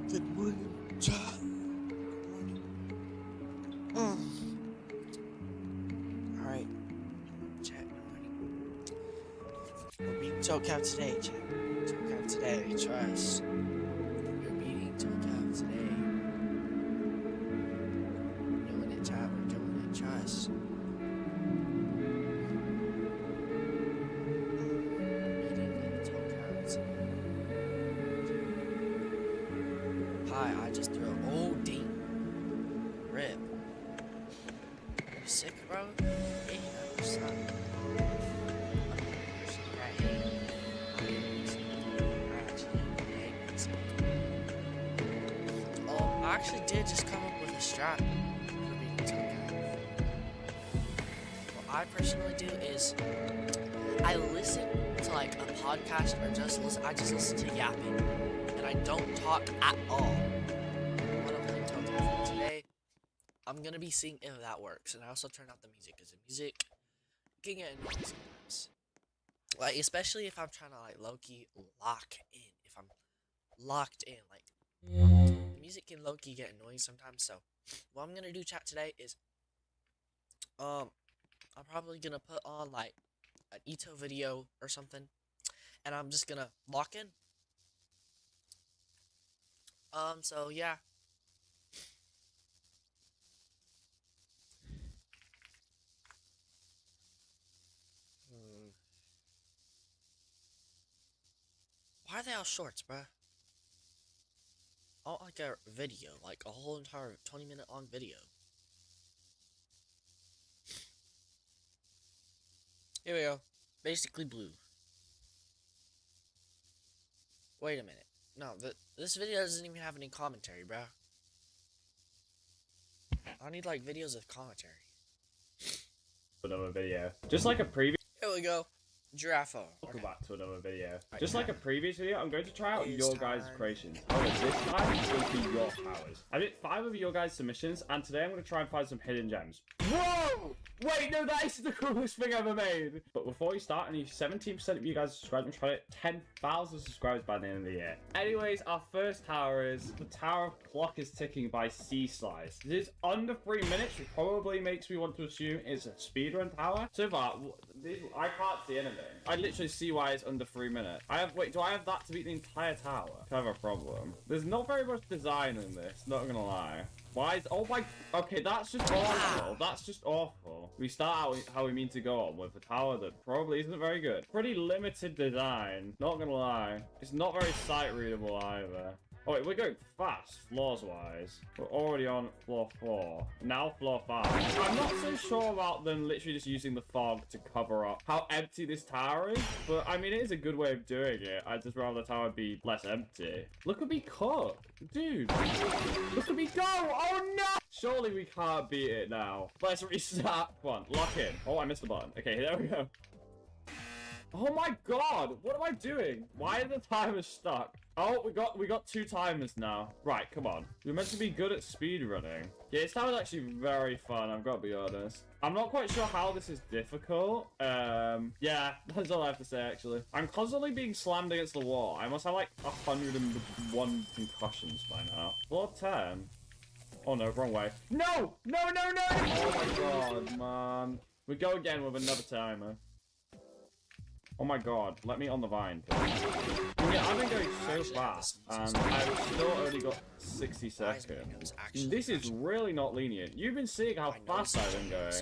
Good morning, John. Good morning. Alright, chat, good morning. We're beating tocav today, chat. Tocav today, trust. We're beating tocav today. We're doing it, chat. We're doing it, trust. Hi, I just threw an OD. Rip. You sick, bro? Yeah, you suck. I actually did just come up with a strat for beating tocav. What I personally do is I listen to like a podcast or I just listen to yapping. I don't talk at all when I'm playing tocav. Today, I'm gonna be seeing if that works, and I also turn out the music because the music can get annoying sometimes. Like especially if I'm trying to like low-key lock in. If I'm locked in, like the music can low-key get annoying sometimes. So, what I'm gonna do, chat, today is I'm probably gonna put on like an etoh video or something, and I'm just gonna lock in. So yeah. Why are they all shorts, bruh? I want like a video, like a whole entire 20-minute long video. Here we go. Basically blue. Wait a minute. No, this video doesn't even have any commentary, bro. I need like videos with commentary. Another video. Just like a previous. Here we go. Giraffe. Welcome back to another video. Just like a previous video, I'm going to try out your guys' creations. Oh, this time it's going to be your powers. I did 5 of your guys' submissions, and today I'm going to try and find some hidden gems. Whoa! Wait, no, that is the coolest thing I've ever made. But before we start, only 17% of you guys are subscribed. I'm trying to hit 10,000 subscribers by the end of the year. Anyways, our first tower is the Tower of Clock is Ticking by Sea Slice. This is under 3 minutes, which probably makes me want to assume it's a speedrun tower. So far, I can't see anything. I literally see why it's under 3 minutes. Wait, do I have that to beat the entire tower? I have a problem. There's not very much design in this, not gonna lie. Why is, oh my, okay, that's just awful. That's just awful. We start out how we mean to go on with a tower that probably isn't very good. Pretty limited design, not gonna lie. It's not very sight readable either. Oh wait, we're going fast, floors-wise. We're already on floor 4. Now floor 5. I'm not so sure about them literally just using the fog to cover up how empty this tower is. But, I mean, it is a good way of doing it. I'd just rather the tower be less empty. Look at me cook. Dude. Look at me go. Oh, no. Surely we can't beat it now. Let's restart. Come on, lock in. Oh, I missed the button. Okay, there we go. Oh my god, what am I doing? Why are the timers stuck? Oh, we got 2 timers now. Right, come on. We're meant to be good at speedrunning. Yeah, this tower's actually very fun, I've got to be honest. I'm not quite sure how this is difficult. Yeah, that's all I have to say, actually. I'm constantly being slammed against the wall. I must have like 101 concussions by now. Floor 10. Oh no, wrong way. No! No, no, no! Oh my god, man. We go again with another timer. Oh my god, let me on the vine, please. Yeah, I've been going so fast, and I've still only got 60 seconds. This is really not lenient. You've been seeing how fast I've been going.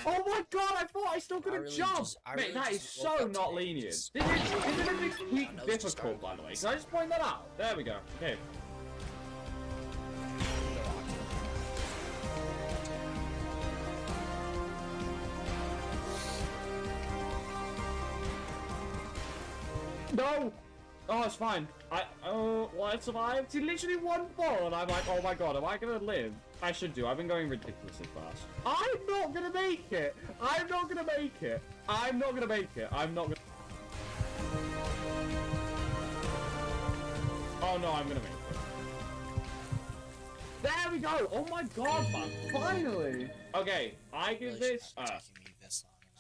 Oh my god, I thought I still couldn't jump! Mate, that is so not lenient. This is a big peak difficult, by the way. Can I just point that out? There we go. Okay. No! Oh, it's fine. Well, I survived. He literally one fall, and I'm like, oh my god, am I gonna live? I should do. I've been going ridiculously fast. I'm not gonna make it. I'm not gonna make it. I'm not gonna make it. I'm not gonna. Oh no, I'm gonna make it. There we go. Oh my god, man. Finally. Okay, I give this.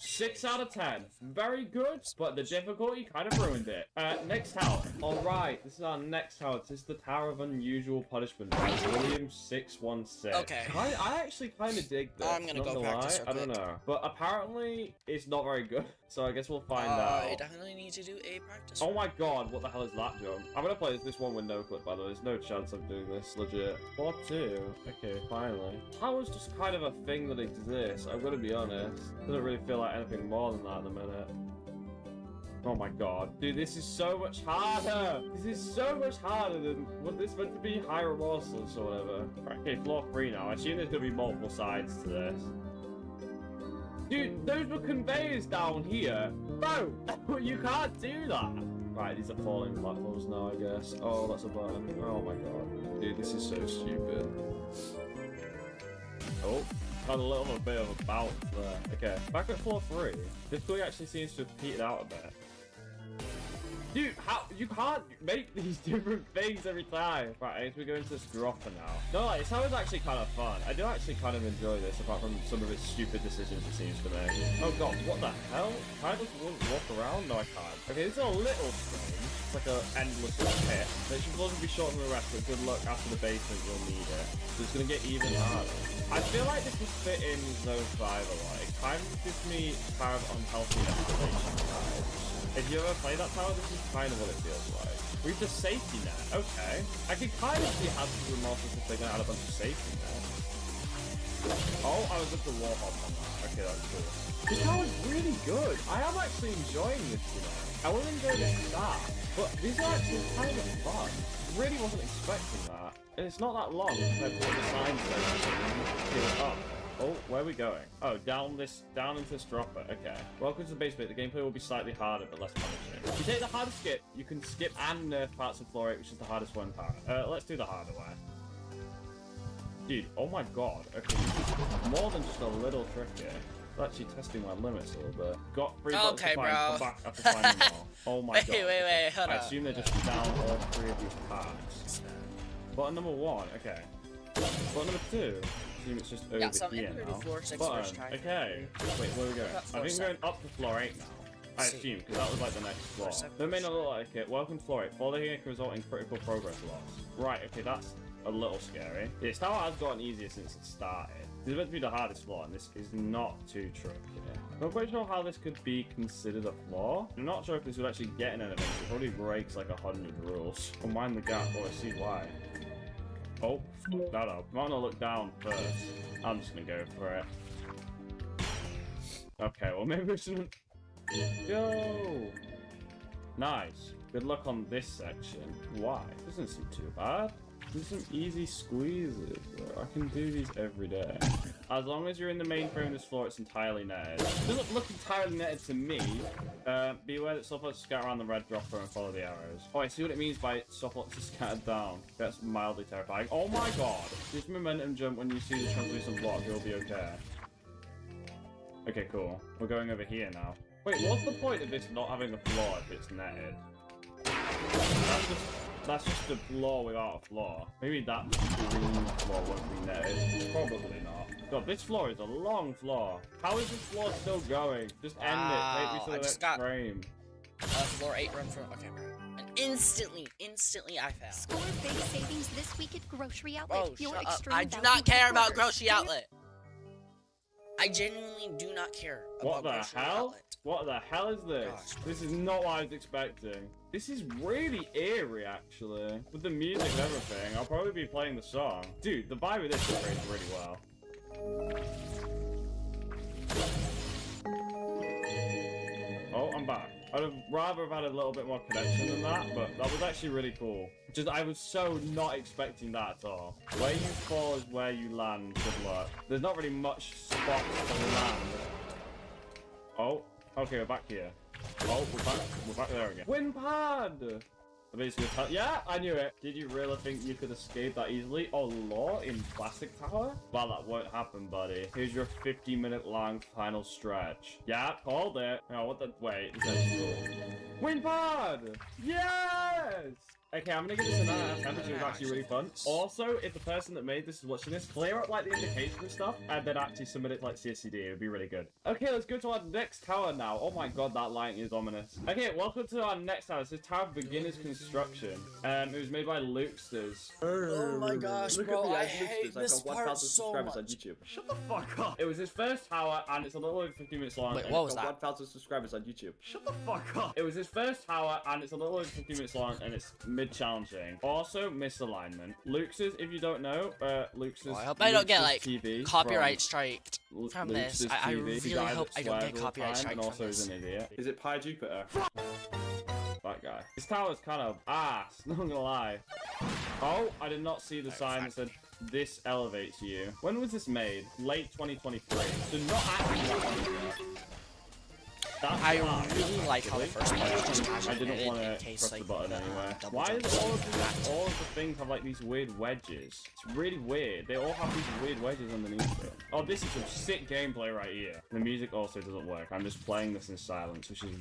6 out of 10. Very good, but the difficulty kind of ruined it. Next tower. All right, this is our next tower. This is the Tower of Unusual Punishment by William 616. Okay. I actually kind of dig this. I'm gonna go practice real I don't quick. know. But apparently, it's not very good. So I guess we'll find out. I definitely need to do a practice. Oh my god, what the hell is that jump? I'm gonna play this one with no clip, by the way. There's no chance I'm doing this, legit. 4-2. Okay, finally. Tower's just kind of a thing that exists, I'm gonna be honest. Doesn't really feel like anything more than that at the minute. Oh my god. Dude, this is so much harder! This is so much harder than what this meant to be, high remorseless or whatever. Right, okay, floor 3 now. I assume there's gonna be multiple sides to this. Dude, those were conveyors down here. No! You can't do that! Right, these are falling platforms now, I guess. Oh, that's a button. Oh my god. Dude, this is so stupid. Oh, got a little bit of a bounce there. Okay, back at floor 3. Difficulty actually seems to have petered out a bit. Dude, how you can't make these different things every time. Right, I guess we go into this dropper now. No, like, this is actually kind of fun. I do actually kind of enjoy this, apart from some of its stupid decisions it seems to make. Oh god, what the hell? Can I just walk around? No, I can't. Okay, this is a little strange. It's like an endless pit. It should probably be shorter than the rest, but good luck after the basement, you'll need it. So it's gonna get even harder. I feel like this would fit in zone 5 a lot. It kind of gives me kind of unhealthy escalation vibes. If you ever play that tower, this is kind of what it feels like. We've the safety net. Okay. I can kind of see how this is remorseless if they're going to add a bunch of safety net. Oh, I was at the wall hop on that. Okay, that's cool. This tower's really good. I am actually enjoying this, you know. I wasn't enjoying this start, but these are actually kind of fun. Really wasn't expecting that. And it's not that long compared to what the sign says. Give it up. Oh, where are we going? Oh, down into this dropper. Okay. Welcome to the base bit. The gameplay will be slightly harder, but less punishing. If you take the harder skip, you can skip and nerf parts of floor 8, which is the hardest one part. Let's do the harder way. Dude, oh my god. Okay, this is more than just a little tricky. It's actually testing my limits a little bit. Got 3 bucks to find, come back after finding them all. Oh my god. Wait, hold I up. assume they're just down all 3 of these parts. Button number 1, okay. Button number 2. It's just over here now. Button. Okay. Wait, where are we going? I think we're going up to floor 8 now. I assume, because that was like the next floor. That may not look like it. Welcome to floor 8. Falling here can result in critical progress loss. Right, okay, that's a little scary. This tower has gotten easier since it started. This is meant to be the hardest floor, and this is not too tricky. I'm not quite sure how this could be considered a flaw. I'm not sure if this would actually get in anything. It probably breaks like 100 rules. Oh, mind the gap. Oh, I see why. Oh, that up. I'm gonna look down first. I'm just gonna go for it. Okay, well maybe we shouldn't. Yo! Nice. Good luck on this section. Why? Doesn't seem too bad. There's some easy squeezes, bro. I can do these every day. As long as you're in the main frame of this floor, it's entirely netted. It doesn't look entirely netted to me. Be aware that softlots scatter around the red dropper and follow the arrows. Oh, I see what it means by softlots are scattered down. That's mildly terrifying. Oh my god! Just momentum jump when you see the translucent block, you'll be okay. Okay, cool. We're going over here now. Wait, what's the point of this not having a floor if it's netted? That's just a floor without a floor. Maybe that green floor won't be netted. Probably not. God, this floor is a long floor. How is this floor still going? Just end it. Take me to the next frame. Floor 8 run from. Okay, bro. And instantly I fell. Score big savings this week at Grocery Outlet. Oh, shut up. I do not care about Grocery Outlet. I genuinely do not care about Grocery Outlet. What the hell is this? Gosh, this is not what I was expecting. This is really eerie, actually. With the music and everything, I'll probably be playing the song. Dude, the vibe of this is played really well. Oh, I'm back. I'd have rather have had a little bit more connection than that, but that was actually really cool. Just, I was so not expecting that at all. Where you fall is where you land. Good luck. There's not really much spots to land. Oh, okay, we're back here. Oh, we're back there again. Wind pad! Yeah, I knew it. Did you really think you could escape that easily? Oh, law in Classic Tower? Well, that won't happen, buddy. Here's your 50-minute long final stretch. Yeah, called it. Oh, what the? Wait, this is cool. Wind pad! Yes! Okay, I'm gonna give this a 9 out of 10 because it was actually really fun. Also, if the person that made this is watching this, clear up like the indication and stuff, and then actually submit it to like CSCD, it would be really good. Okay, let's go to our next tower now. Oh my god, that lighting is ominous. Okay, welcome to our next tower. This is Tower Beginner's Construction. It was made by Lukesters. Oh my gosh, bro, I hate this part so much. On YouTube. Shut the fuck up. It was his first tower, and it's a little over 15 minutes long. Wait, what was that? 1,000 subscribers on YouTube. Shut the fuck up. It was his first tower, and it's a little over 15 minutes long, and it's mid-challenging. Also, misalignment. Lukesters, if you don't know, Lukesters. I hope I don't get like TV copyright striked from Lukesters this. I TV, really the guy hope that I don't swears get all the copyright time striked and from also this. is an idiot. Is it Pi Jupiter? That guy. This tower's kind of ass, not gonna lie. Oh, I did not see the sign that said, this elevates you. When was this made? Late 2023. So not actually that long ago. I really like how the first part is just I casual didn't want to in case press like the button anyway. double Why jump does is all like of the things have like these weird wedges? It's really weird. They all have these weird wedges underneath it. Oh, this is some sick gameplay right here. The music also doesn't work. I'm just playing this in silence, which is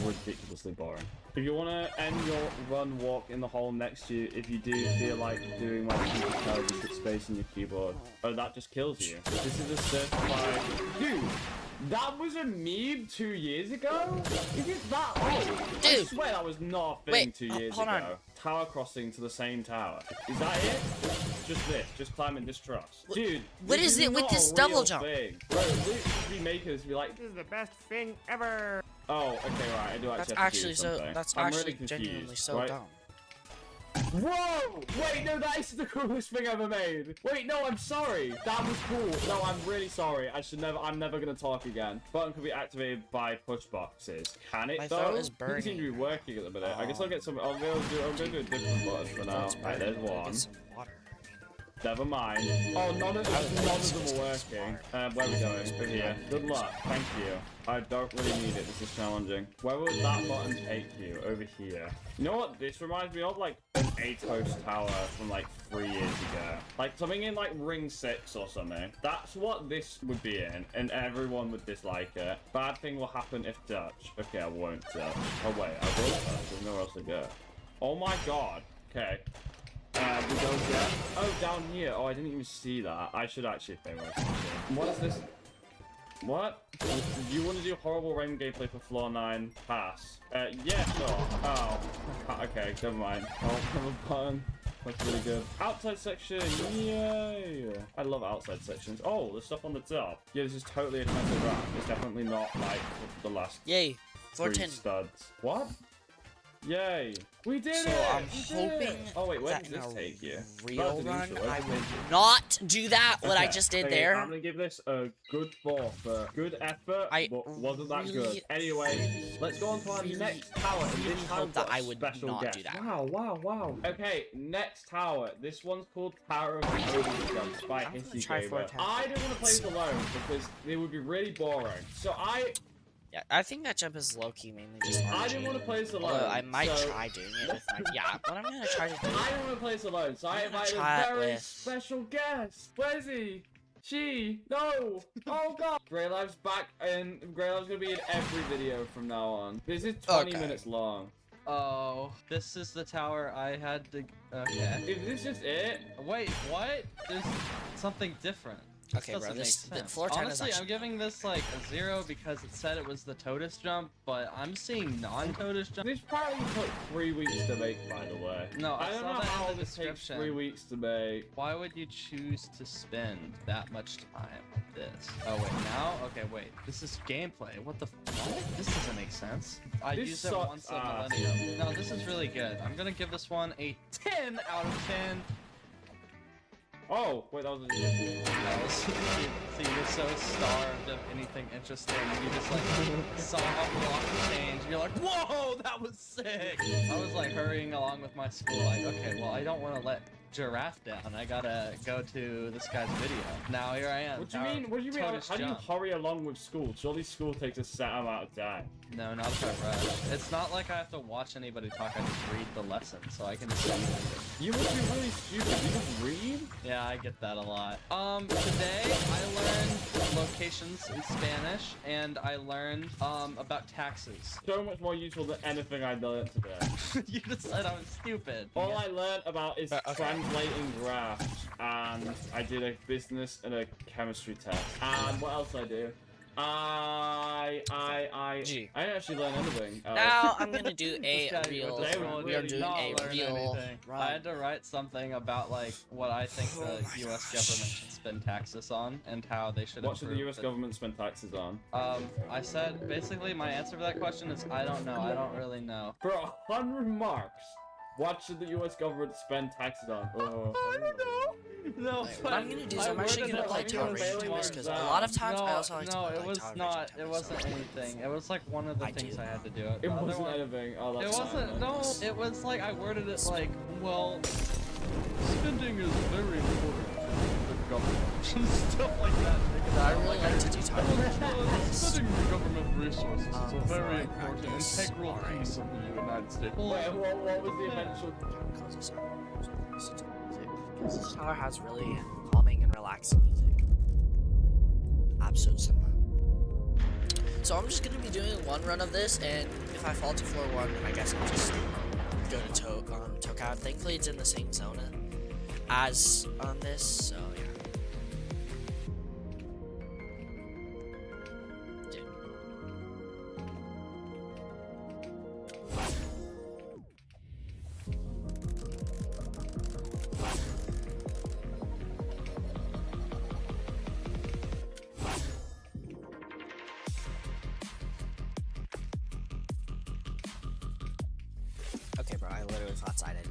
ridiculously boring. If you want to end your run walk in the hole next to you, if you do feel like doing my keyboard power, just put space in your keyboard. Oh, that just kills you. This is a certified... Dude! That was a meme 2 years ago? Is it that old? Dude. I swear that was not a thing 2 years hold ago. on. Tower crossing to the same tower. Is that it? Just this. Just climbing this truss. Dude, what this is it with not this a double real jump? thing. Bro, literally makers be like, this is the best thing ever. Oh, okay, right. I do That's actually have to actually do so. something. That's I'm actually really confused, genuinely so right? dumb. Whoa! Wait, no, that is the coolest thing ever made. Wait, no, I'm sorry. That was cool. No, I'm really sorry. I'm never gonna talk again. Button can be activated by push boxes. Can it My though? throat is It doesn't seem to be burning. working at the minute. I guess I'll get some. I'm gonna do a different button for now. Alright, there's one. Get some water. Never mind. Oh, none of them are working. Where are we going? Over here. Good luck. Thank you. I don't really need it. This is challenging. Where would that button take you? Over here. You know what this reminds me of? Like an etoh tower from like 3 years ago. Like something in like Ring 6 or something. That's what this would be in, and everyone would dislike it. Bad thing will happen if Dutch. Okay, I won't Dutch. Oh wait, I will Dutch. There's nowhere else to go. Oh my god. Okay. We don't get... Oh, down here. Oh, I didn't even see that. I should actually pay more attention. What is this? What? You want to do horrible rain gameplay for floor 9 pass? Yeah, sure. Oh. Okay, never mind. Oh, have a button. That's really good. Outside section, yay! I love outside sections. Oh, there's stuff on the top. Yeah, this is totally a defensive ramp. It's definitely not like the last Yay! 3 410. studs. What? Yay! We did So it! I'm We did it! hoping Oh wait, where that does in this a take you? real That's run, initial, I okay. would not do that. What I Okay, just did okay, there. I'm gonna give this a good 4 for good effort, but wasn't that good. really, Anyway, let's go on to our really, next tower. And really this time hope we've that got a I would special not guest. do that. Wow. Okay, next tower. This one's called Tower of Obby Jumps by I'm gonna Hissy try Gamer. 410. I didn't want to play this alone because it would be really boring. So Yeah, I think that jump is low-key mainly just I RNG. didn't want to play this alone. Although I might so try doing it with my... Yeah, what I'm gonna try to do... I don't want to play this alone, so I I'm gonna invited try a it very with- special guest. Where is he? She? No! Oh god! Grey Live's back, and Grey Live's gonna be in every video from now on. This is 20 Okay. minutes long. Oh, this is the tower I had to... Okay. Is this just it? Wait, what? There's something different. Okay, bro, doesn't this make the sense. floor 10 is Honestly, actually... I'm giving this like a 0 because it said it was the Totus jump, but I'm seeing non-Totus jump. This probably took 3 weeks to make, by the way. No, I don't saw know that how in the this takes description. 3 weeks to make. Why would you choose to spend that much time on this? Oh wait, now? Okay, wait. This is gameplay. What the what? This doesn't make sense. I This used it sucks once a ass. millennium. No, this is really good. I'm gonna give this one a 10 out of 10. Oh, wait, that was a... No, see, you're so starved of anything interesting. You just like saw a block change. You're like, whoa, that was sick. I was like hurrying along with my school, like, okay, well, I don't want to let Giraffe down. I gotta go to this guy's video. Now here I am. What do you mean? What do you mean? Totus How do you jump. hurry along with school? Surely school takes a set amount of time. No, not if I rush. It's not like I have to watch anybody talk. I just read the lesson, so I can just read it. You must be really stupid. You just read? Yeah, I get that a lot. Today I learned locations in Spanish, and I learned about taxes. So much more useful than anything I learned today. You just said I was stupid. All I learned about is Okay. translating graphs, and I did a business and a chemistry test. And what else did I do? G. I didn't actually learn anything. Now I'm gonna do a This guy real. went to They school and were We are did doing not a learn real. anything. Run. I had to write something about like what I think Oh the my U.S. gosh. government should spend taxes on and how they should. What should the improve US it. government spend taxes on? I said basically my answer to that question is I don't know. I don't really know. For 100 marks, what should the US government spend taxes on? I don't know. No, Like, what I'm gonna do is I'm actually worded gonna it play like Tower it was Rangers smart. because a lot of times I also like to No, play it like was Tower not. Rangers It wasn't so- anything. It was like one of the I things do. I had to do it. It wasn't Otherwise- anything. Oh, It that's wasn't. fine, No, then. it was like I worded it like, well, spending is very important to the government. Stuff like that. I really like to do Tower Rangers. Spending the government resources is a Before very I important practice. integral Alright. piece of the United States. Wait, what was the eventual? Because this tower has really calming and relaxing music. Absolute cinema. So I'm just gonna be doing one run of this, and if I fall to floor 1, then I guess I'll just go to tocav. Thankfully, it's in the same zone as on this, so yeah. Dude. Okay, bro, I literally thought sided.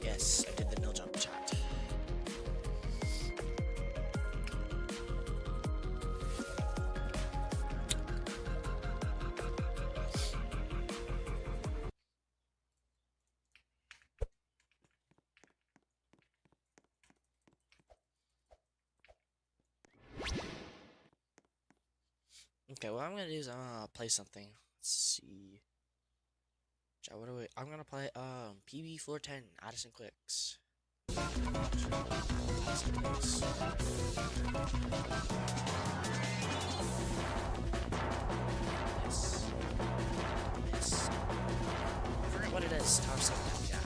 Yes, I did the no jump chat. Okay, what I'm gonna do is I'm gonna play something. Let's see. What do we? I'm gonna play PB floor 10 Addison Quicks. Yes. Yes. I forget what it is. Tower 7. Yeah.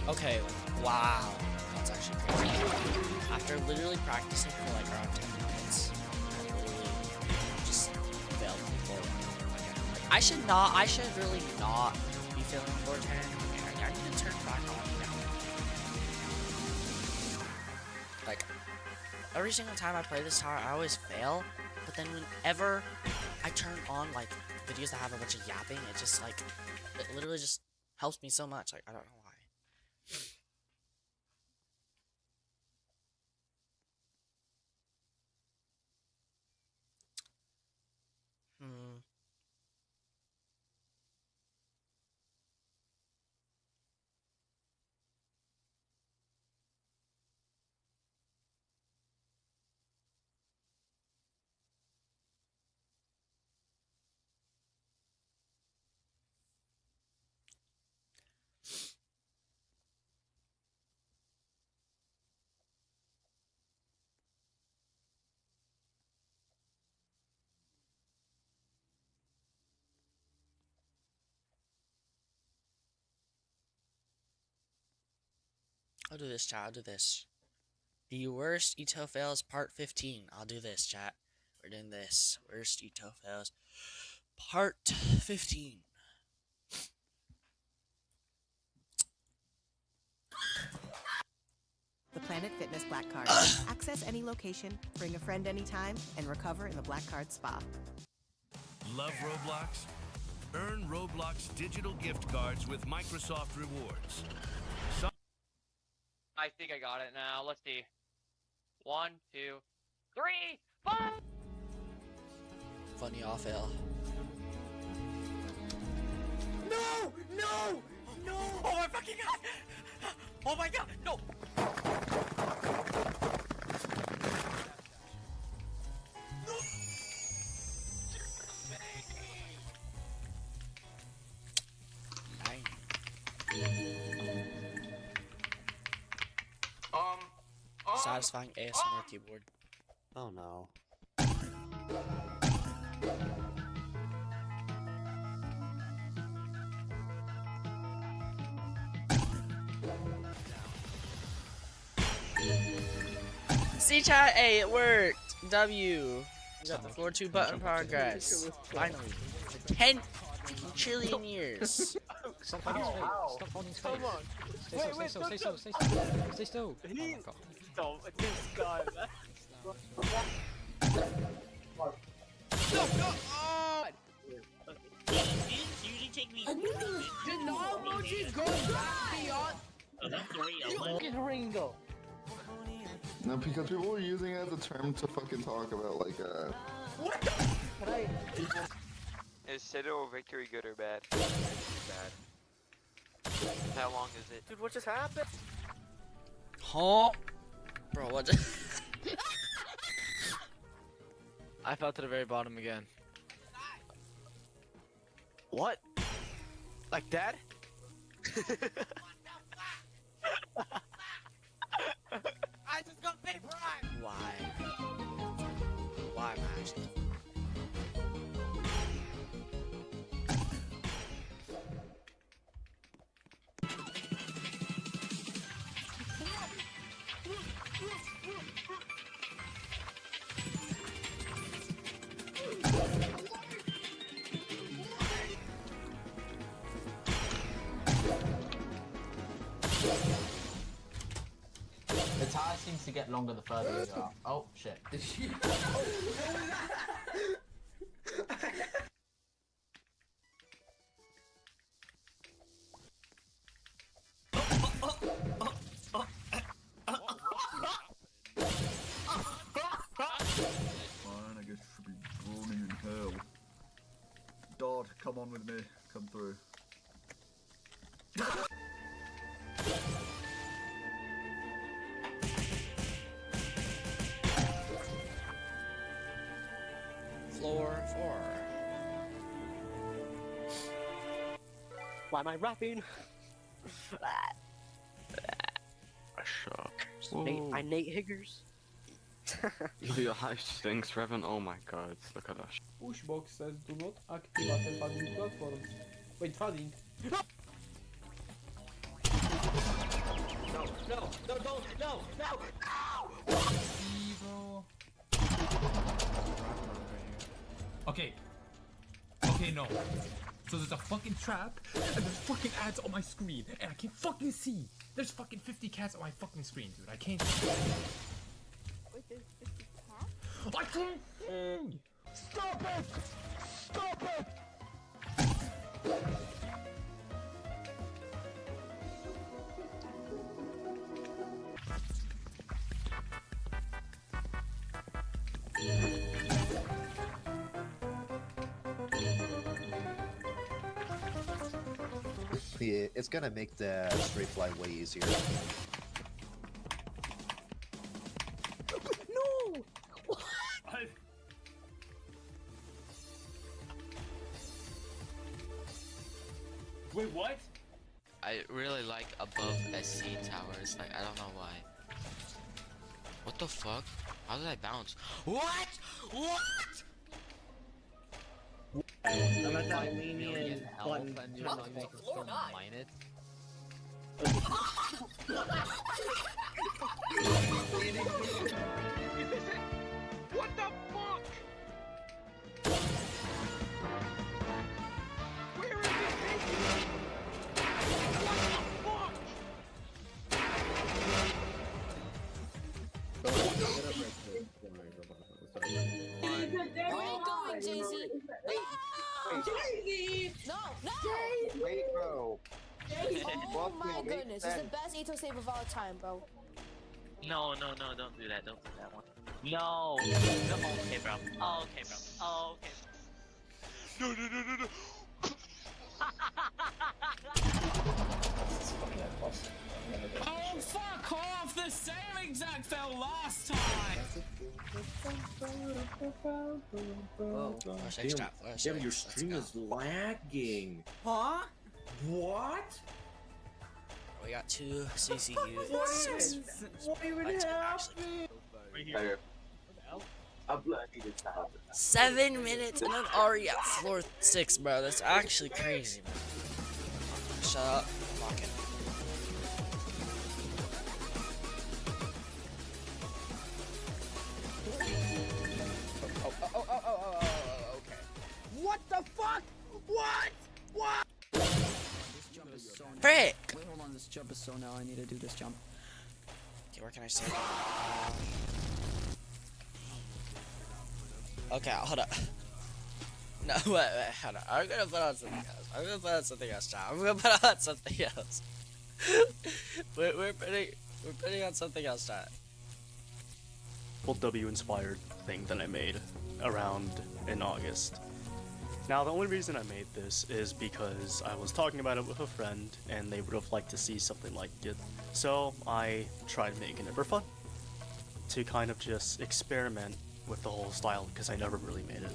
Okay, wow. That's actually crazy. After literally practicing for like around 10 minutes, I literally just failed before. I should really not be failing 410. I need to turn back on now. Like, every single time I play this tower, I always fail. But then whenever I turn on like videos that have a bunch of yapping, it just like, it literally just helps me so much. Like, I don't know why. Hmm. I'll do this, chat. I'll do this. The worst etoh fails, part 15. I'll do this, chat. We're doing this. Worst etoh fails, part 15. The Planet Fitness Black Card. Access any location, bring a friend anytime, and recover in the Black Card Spa. Love Roblox? Earn Roblox digital gift cards with Microsoft Rewards. I think I got it now. Let's see. 1, 2, 3, 4! Funny all fail. No! No! No! Oh my fucking god! Oh my god! No! Satisfying ASMR keyboard. Oh no. See chat, hey, it worked. W. We got the floor 2 button progress. Finally. For 10 trillion years. Stop holding space. Stop holding space. Come on. Stay still, stay still, stay still, stay still. Stay still. Oh my god. Stop. This guy, man. No, no! Oh! Usually take me. Did no emoji go back beyond? Fucking Ringo. No, because people were using it as a term to fucking talk about, like, What the? Is Citadel victory good or bad? Bad. How long is it? Dude, what just happened? Huh? Bro, what just... I fell to the very bottom again. What? Like that? I just got paid prime! Why? Why, Max? The tire seems to get longer the further you go. Oh shit. fine, I guess you should be groaning in hell. Dot, come on with me. Come through. Floor 4. Why am I rapping? A shock. I Nate Higgers. Your house stinks, Revan. Oh my god, look at us. Pushbox says do not activate padding platforms. Wait, padding. No, don't, no! Evil. Okay. Okay, no. So there's a fucking trap, and there's fucking ads on my screen, and I can't fucking see. There's fucking 50 cats on my fucking screen, dude. I can't see. Wait, there's 50 cats? I can't see! Stop it! Stop it! Yeah, it's gonna make the straight fly way easier. No! Wait, what? I really like above SC towers. Like, I don't know why. What the fuck? How did I bounce? What? What? I'm at that lenient button. And you're not making someone mine it. What the fuck? Where is it taking me? What the fuck? Where are you going, Jay-Z? Jay-Z! No, no! Wait, bro. Oh my goodness, it's the best etoh save of all time, bro. No, don't do that. Don't do that one. No. Okay, bro. Oh, okay, bro. Oh, okay. No. Oh, fuck off! The same exact fell last time! Damn, your stream is lagging. Huh? What? We got 2 CCU. What even happened? Right 7 minutes and I'm already at floor 6, bro. That's actually crazy, man. Shut up. Lock it. Okay. What the fuck? What? Frick! Wait, hold on. This jump is so now. I need to do this jump. Okay, where can I save? Okay, hold up. No, wait, hold on. I'm gonna put on something else. I'm gonna put on something else. we're putting on something else, chat. W inspired thing that I made around in August. Now, the only reason I made this is because I was talking about it with a friend and they would have liked to see something like it. So I tried making it for fun, to kind of just experiment with the whole style because I never really made it.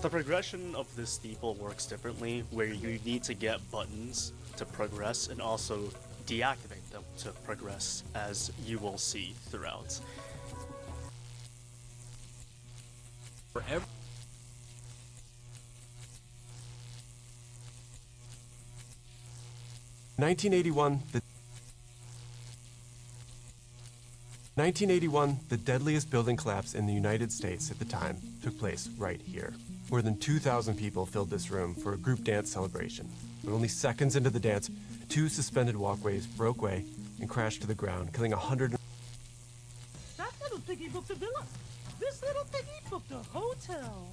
The progression of this steeple works differently, where you need to get buttons to progress and also deactivate them to progress, as you will see throughout. Forever. The 1981, the deadliest building collapse in the United States at the time took place right here. More than 2,000 people filled this room for a group dance celebration. But only seconds into the dance, 2 suspended walkways broke away and crashed to the ground, killing 100. That little piggy booked a villa. This little piggy booked a hotel.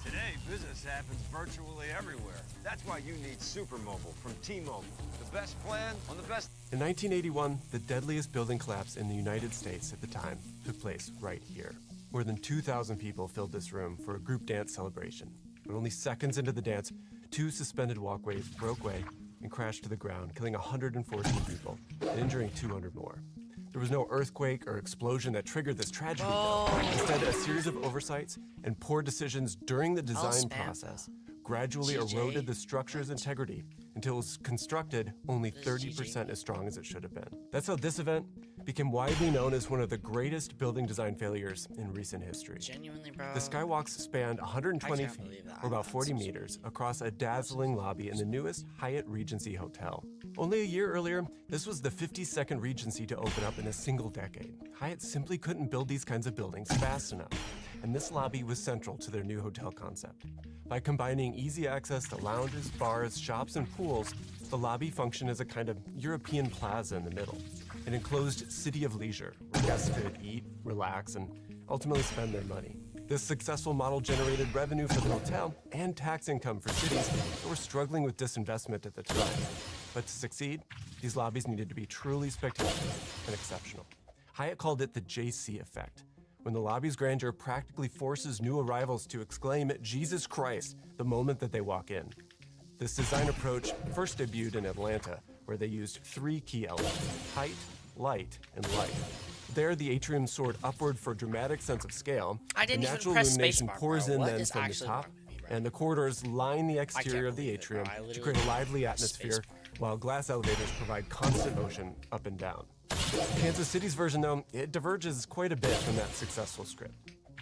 Today, business happens virtually everywhere. That's why you need Supermobile from T-Mobile. The best plan on the best... In 1981, the deadliest building collapse in the United States at the time took place right here. More than 2,000 people filled this room for a group dance celebration. But only seconds into the dance, 2 suspended walkways broke away and crashed to the ground, killing 114 people and injuring 200 more. There was no earthquake or explosion that triggered this tragedy, though. Instead, a series of oversights and poor decisions during the design process gradually eroded the structure's integrity until it was constructed only 30% as strong as it should have been. That's how this event became widely known as one of the greatest building design failures in recent history. Genuinely, bro. The skywalks spanned 120 feet, or about 40 meters, across a dazzling lobby in the newest Hyatt Regency Hotel. Only a year earlier, this was the 52nd Regency to open up in a single decade. Hyatt simply couldn't build these kinds of buildings fast enough, and this lobby was central to their new hotel concept. By combining easy access to lounges, bars, shops, and pools, the lobby functioned as a kind of European plaza in the middle, an enclosed city of leisure where guests could eat, relax, and ultimately spend their money. This successful model generated revenue for the hotel and tax income for cities that were struggling with disinvestment at the time. But to succeed, these lobbies needed to be truly spectacular and exceptional. Hyatt called it the JC effect, when the lobby's grandeur practically forces new arrivals to exclaim, "Jesus Christ," the moment that they walk in. This design approach first debuted in Atlanta, where they used 3 key elements: height, light, and light. There, the atrium soared upward for a dramatic sense of scale. I didn't the even natural press illumination spacebar, pours bro. in What then is from the actually top, wrong with me, bro? and the corridors line the exterior of the believe it, bro. atrium I to literally create a lively pressed atmosphere, spacebar. while glass elevators provide constant motion up and down. Kansas City's version, though, it diverges quite a bit from that successful script.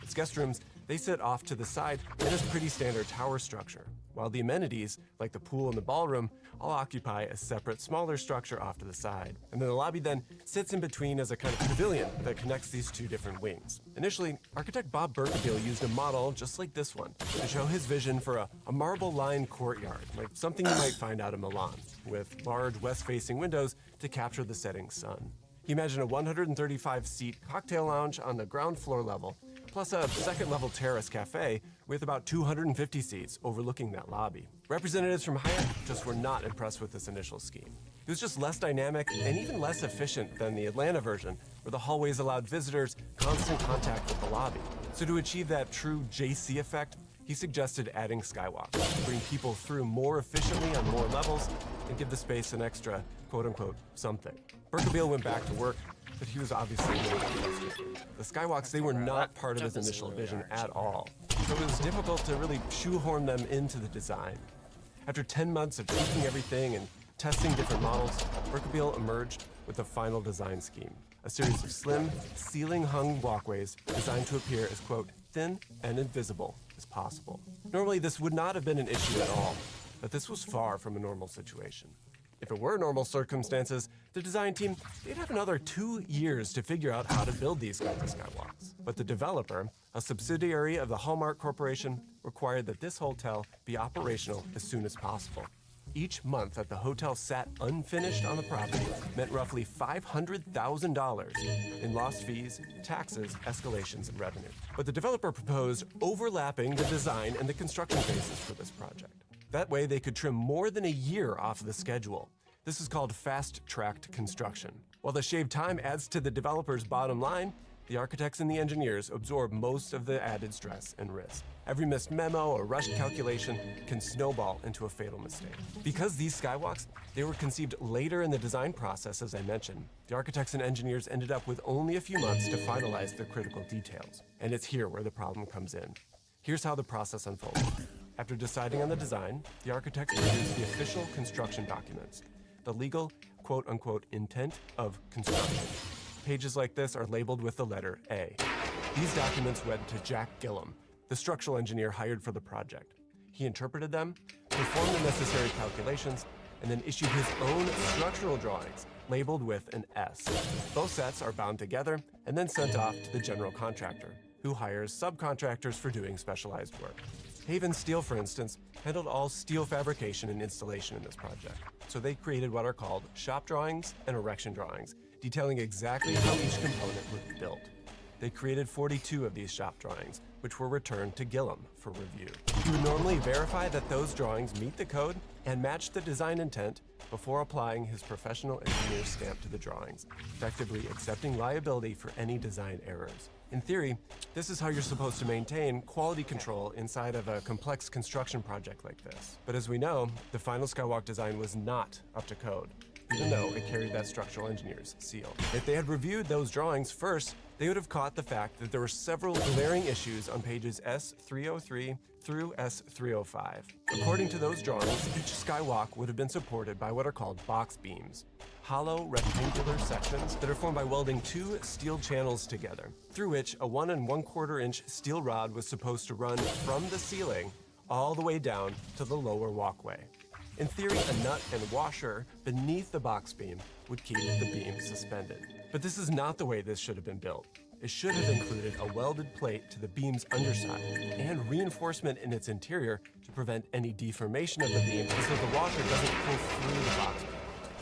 Its guest rooms They sit off to the side in a pretty standard tower structure, while the amenities, like the pool and the ballroom, all occupy a separate, smaller structure off to the side. And then the lobby then sits in between as a kind of pavilion that connects these two different wings. Initially, architect Bob Berkebile used a model just like this one to show his vision for a marble-lined courtyard, like something you might find out in Milan, with large west-facing windows to capture the setting sun. He imagined a 135-seat cocktail lounge on the ground floor level, plus a second-level terrace cafe with about 250 seats overlooking that lobby. Representatives from Hyatt just were not impressed with this initial scheme. It was just less dynamic and even less efficient than the Atlanta version, where the hallways allowed visitors constant contact with the lobby. So to achieve that true JC effect, he suggested adding skywalks to bring people through more efficiently on more levels and give the space an extra, quote-unquote, something. Berkebile went back to work, but he was obviously really frustrated. The skywalks, they were not part of his initial vision at all, so it was difficult to really shoehorn them into the design. After 10 months of tweaking everything and testing different models, Berkebile emerged with the final design scheme, a series of slim, ceiling-hung walkways designed to appear as, quote, thin and invisible as possible. Normally, this would not have been an issue at all, but this was far from a normal situation. If it were normal circumstances, the design team, they'd have another 2 years to figure out how to build these kinds of skywalks. But the developer, a subsidiary of the Hallmark Corporation, required that this hotel be operational as soon as possible. Each month that the hotel sat unfinished on the property meant roughly $500,000 in lost fees, taxes, escalations, and revenue. But the developer proposed overlapping the design and the construction phases for this project. That way they could trim more than a year off the schedule. This is called fast-tracked construction. While the shaved time adds to the developer's bottom line, the architects and the engineers absorb most of the added stress and risk. Every missed memo or rushed calculation can snowball into a fatal mistake. Because these skywalks, they were conceived later in the design process, as I mentioned, the architects and engineers ended up with only a few months to finalize the critical details. And it's here where the problem comes in. Here's how the process unfolded. After deciding on the design, the architects produced the official construction documents, the legal, quote-unquote, intent of construction. Pages like this are labeled with the letter A. These documents went to Jack Gillum, the structural engineer hired for the project. He interpreted them, performed the necessary calculations, and then issued his own structural drawings, labeled with an S. Both sets are bound together and then sent off to the general contractor, who hires subcontractors for doing specialized work. Haven Steel, for instance, handled all steel fabrication and installation in this project. So they created what are called shop drawings and erection drawings, detailing exactly how each component would be built. They created 42 of these shop drawings, which were returned to Gillum for review. He would normally verify that those drawings meet the code and match the design intent before applying his professional engineer's stamp to the drawings, effectively accepting liability for any design errors. In theory, this is how you're supposed to maintain quality control inside of a complex construction project like this. But as we know, the final skywalk design was not up to code, even though it carried that structural engineer's seal. If they had reviewed those drawings first, they would have caught the fact that there were several glaring issues on pages S303 through S305. According to those drawings, each skywalk would have been supported by what are called box beams, hollow rectangular sections that are formed by welding two steel channels together, through which a 1 1/4 inch steel rod was supposed to run from the ceiling all the way down to the lower walkway. In theory, a nut and washer beneath the box beam would keep the beam suspended. But this is not the way this should have been built. It should have included a welded plate to the beam's underside and reinforcement in its interior to prevent any deformation of the beam so the washer doesn't pull through the box beam.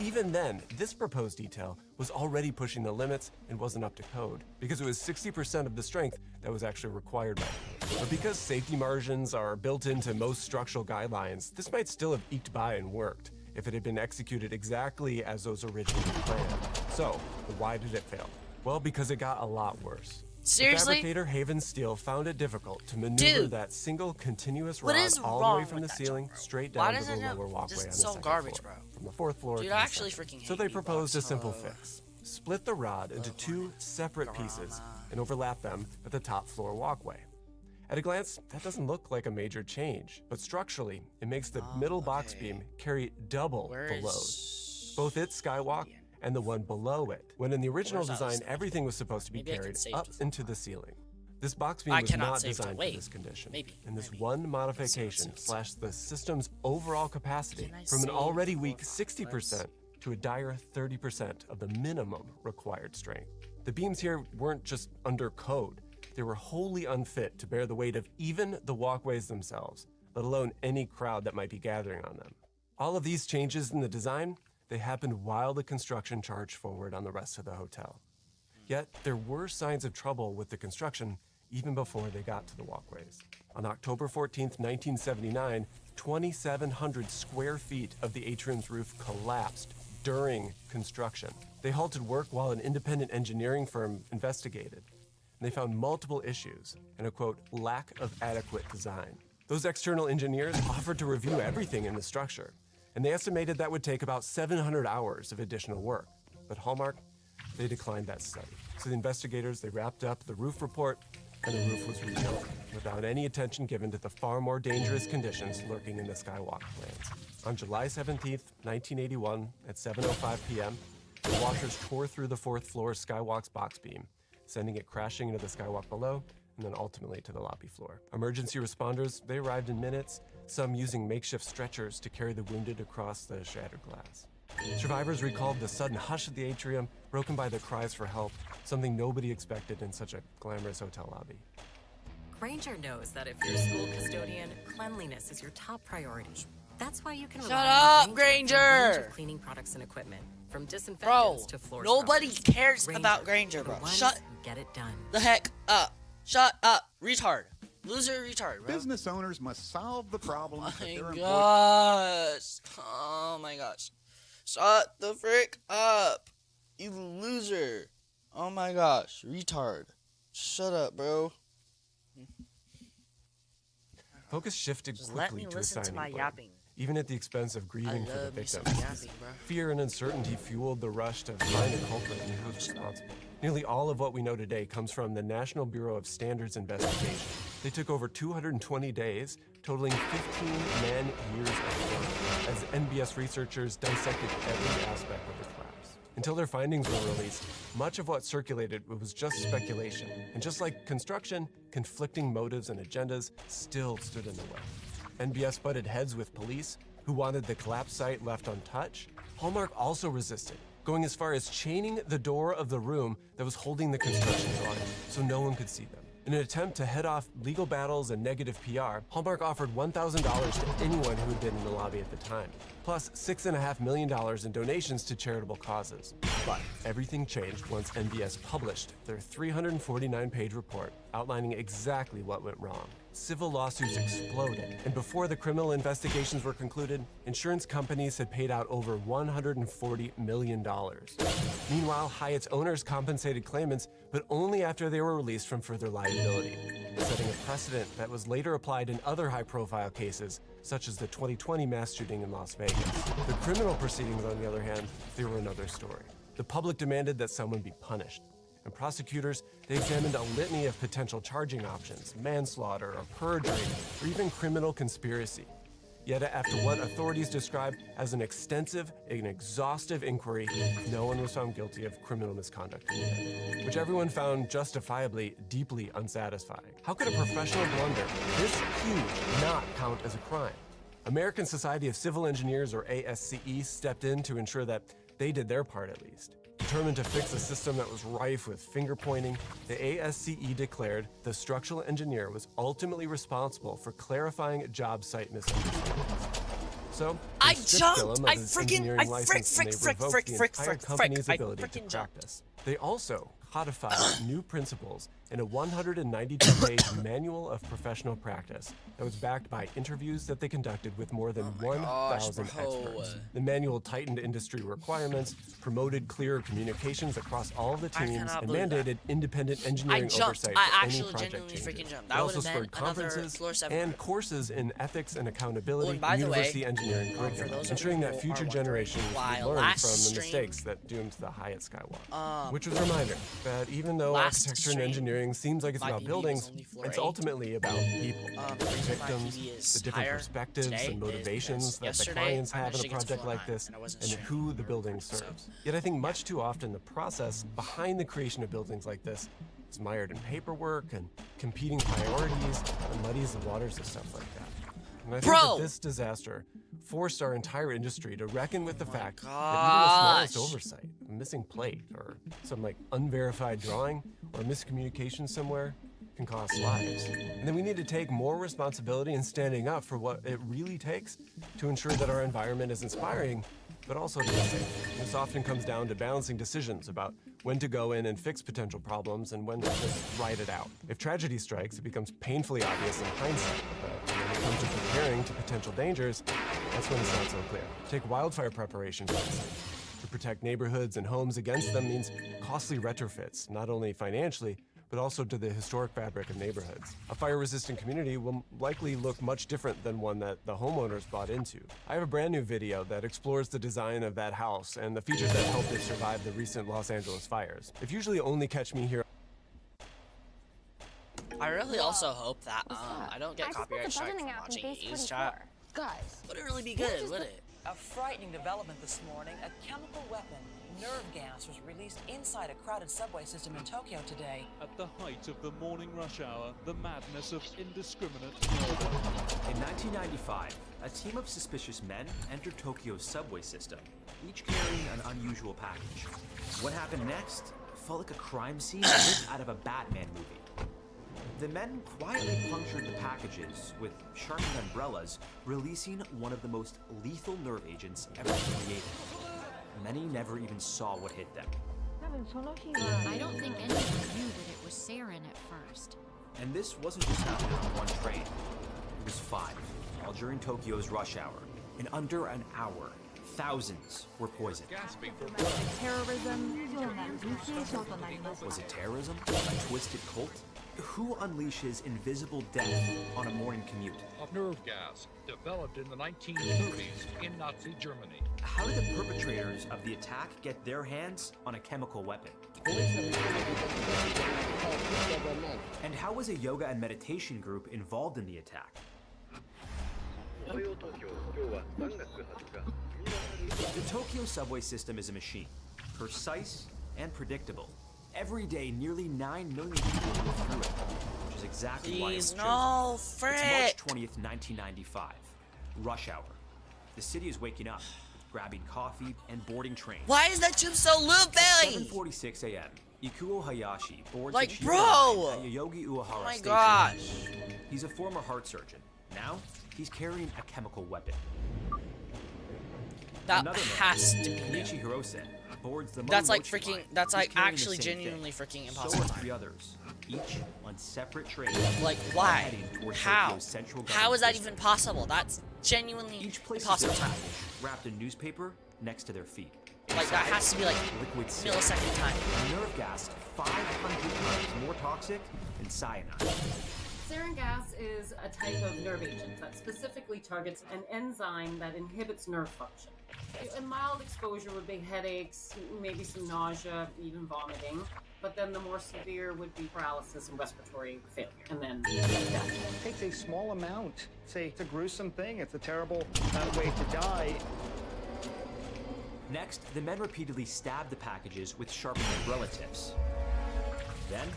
Even then, this proposed detail was already pushing the limits and wasn't up to code, because it was 60% of the strength that was actually required by code. But because safety margins are built into most structural guidelines, this might still have eked by and worked if it had been executed exactly as those originally planned. So, why did it fail? Well, because it got a lot worse. Seriously? The fabricator Haven Steel found it difficult to maneuver that single continuous rod all the way from the ceiling straight down to the lower walkway on the second floor. From the fourth floor to the second. So they proposed a simple fix. Split the rod into two separate pieces and overlap them at the top floor walkway. At a glance, that doesn't look like a major change, but structurally, it makes the middle box beam carry double the load. Both its skywalk and the one below it, when in the original design, everything was supposed to be carried up into the ceiling. This box beam I was cannot not save to designed for wave. this condition. Maybe. And this one modification slashed the system's overall capacity Can I from an save already for weak flex? 60% to a dire 30% of the minimum required strength. The beams here weren't just under code. They were wholly unfit to bear the weight of even the walkways themselves, let alone any crowd that might be gathering on them. All of these changes in the design, they happened while the construction charged forward on the rest of the hotel. Yet, there were signs of trouble with the construction even before they got to the walkways. On October 14th, 1979, 2,700 square feet of the atrium's roof collapsed during construction. They halted work while an independent engineering firm investigated. And they found multiple issues and a, quote, lack of adequate design. Those external engineers offered to review everything in the structure, and they estimated that would take about 700 hours of additional work. But Hallmark, they declined that study. So the investigators, they wrapped up the roof report, and the roof was rebuilt without any attention given to the far more dangerous conditions lurking in the skywalk plans. On July 17th, 1981, at 7:05 p.m., the washers tore through the fourth floor skywalk's box beam, sending it crashing into the skywalk below, and then ultimately to the lobby floor. Emergency responders, they arrived in minutes, some using makeshift stretchers to carry the wounded across the shattered glass. Survivors recalled the sudden hush at the atrium, broken by the cries for help, something nobody expected in such a glamorous hotel lobby. Granger knows that if you're a school custodian, cleanliness is your top priority. That's why you can Shut rely up, on Granger! for a range of cleaning products and equipment, from disinfectants to floor Nobody scrubbers. cares about Granger, the bro. ones Shut who get it done. the heck up. Shut up, retard. Loser retard, bro. Business owners must solve the problems that their employees. Gosh. Oh my gosh. Shut the frick up. You loser. Oh my gosh. Retard. Shut up, bro. Focus shifted Just let quickly me to listen to assigning my blame, yapping. even at the expense of grieving for the love me some victims. yapping, bro. Fear and uncertainty fueled the rush to find a culprit and who was responsible. Nearly all of what we know today comes from the National Bureau of Standards investigation. They took over 220 days, totaling 15 man-years of work, as NBS researchers dissected every aspect of the collapse. Until their findings were released, much of what circulated was just speculation. And just like construction, conflicting motives and agendas still stood in the way. NBS butted heads with police, who wanted the collapse site left untouched. Hallmark also resisted, going as far as chaining the door of the room that was holding the construction drawings so no one could see them. In an attempt to head off legal battles and negative PR, Hallmark offered $1,000 to anyone who had been in the lobby at the time, plus $6.5 million in donations to charitable causes. But everything changed once NBS published their 349-page report outlining exactly what went wrong. Civil lawsuits exploded, and before the criminal investigations were concluded, insurance companies had paid out over $140 million. Meanwhile, Hyatt's owners compensated claimants, but only after they were released from further liability, setting a precedent that was later applied in other high-profile cases, such as the 2020 mass shooting in Las Vegas. The criminal proceedings, on the other hand, they were another story. The public demanded that someone be punished. And prosecutors, they examined a litany of potential charging options, manslaughter or perjury, or even criminal conspiracy. Yet after what authorities described as an extensive and exhaustive inquiry, no one was found guilty of criminal misconduct in the end, which everyone found justifiably deeply unsatisfying. How could a professional blunder this huge not count as a crime? American Society of Civil Engineers, or ASCE, stepped in to ensure that they did their part at least. Determined to fix a system that was rife with finger-pointing, the ASCE declared the structural engineer was ultimately responsible for clarifying job site misunderstandings. So, I they stripped jumped! Gillum of I his freaking- engineering I license, and they revoked the entire company's I ability to freaking practice. They also codified new principles in a 192-page manual of professional practice that was backed by interviews that they conducted with more than 1,000 experts. The manual tightened industry requirements, promoted clearer communications across all of the teams, and mandated independent engineering oversight for any project changes. They also spurred conferences and courses in ethics and accountability in university engineering curriculum, ensuring that future generations would learn from the mistakes that doomed the Hyatt Skywalk. Which was a reminder, that even though Last architecture and stream, engineering seems like it's my about PB buildings, was only floor it's 8. ultimately about people, The reason my victims, PB is the different higher perspectives today and is motivations because that the yesterday clients I have in managed a to get to project floor like 9, this, and I wasn't and streaming who the or building recording, so- serves. Yet I think much too often the process behind the creation of buildings like this is mired in paperwork and competing priorities and muddies the waters of stuff like that. And I think that this disaster forced our entire industry to reckon with the fact that even the smallest oversight, a missing plate, or some like unverified drawing, or a miscommunication somewhere can cost lives. And then we need to take more responsibility in standing up for what it really takes to ensure that our environment is inspiring, but also to be safe. This often comes down to balancing decisions about when to go in and fix potential problems and when to just ride it out. If tragedy strikes, it becomes painfully obvious in hindsight, but when it comes to preparing to potential dangers, that's when it's not so clear. Take wildfire preparation, for instance. To protect neighborhoods and homes against them means costly retrofits, not only financially, but also to the historic fabric of neighborhoods. A fire-resistant community will likely look much different than one that the homeowners bought into. I have a brand new video that explores the design of that house and the features that helped it survive the recent Los Angeles fires. If you usually only catch me here, I really also hope that I don't get copyright strike from watching E's chat. Guys, Wouldn't really be good, would it? A frightening development this morning. A chemical weapon, nerve gas, was released inside a crowded subway system in Tokyo today. At the height of the morning rush hour, the madness of indiscriminate murder. In 1995, a team of suspicious men entered Tokyo's subway system, each carrying an unusual package. What happened next felt like a crime scene ripped out of a Batman movie. The men quietly punctured the packages with sharpened umbrellas, releasing one of the most lethal nerve agents ever created. Many never even saw what hit them. I don't think anyone knew that it was sarin at first. And this wasn't just happening on one train. It was 5, all during Tokyo's rush hour. In under an hour, thousands were poisoned. Terrorism. Was it terrorism? A twisted cult? Who unleashes invisible death on a morning commute? Nerve gas, developed in the 1930s in Nazi Germany. How did the perpetrators of the attack get their hands on a chemical weapon? And how was a yoga and meditation group involved in the attack? The Tokyo subway system is a machine, precise and predictable. Every day, nearly 9 million people move through it, which is exactly why it was chosen. No, It's frick! March 20th, 1995. Rush hour. The city is waking up, grabbing coffee and boarding trains. Why is that chip so looping? 7:46 a.m. Ikuo Hayashi boards Like, the Chiba bro! line at Yoyogi Uehara Oh my Station. gosh. He's a former heart surgeon. Now, he's carrying a chemical weapon. That Another man, has to be Kenichi Hirose, boards the That's like Mochi freaking. line. That's He's like carrying the actually same genuinely thing. freaking So impossible. are 3 others, each on separate trains. Like, all why? heading toward How? Tokyo's central How is that government even possible? That's genuinely Each places impossible. their package wrapped in newspaper next to their feet. Like, that has to be like liquid sarin, millisecond time. nerve gas 500 times more toxic than cyanide. Sarin gas is a type of nerve agent that specifically targets an enzyme that inhibits nerve function. A mild exposure would be headaches, maybe some nausea, even vomiting. But then the more severe would be paralysis and respiratory failure, and then death. It takes a small amount. It's a gruesome thing. It's a terrible way to die. Next, the men repeatedly stab the packages with sharpened umbrella tips. Then,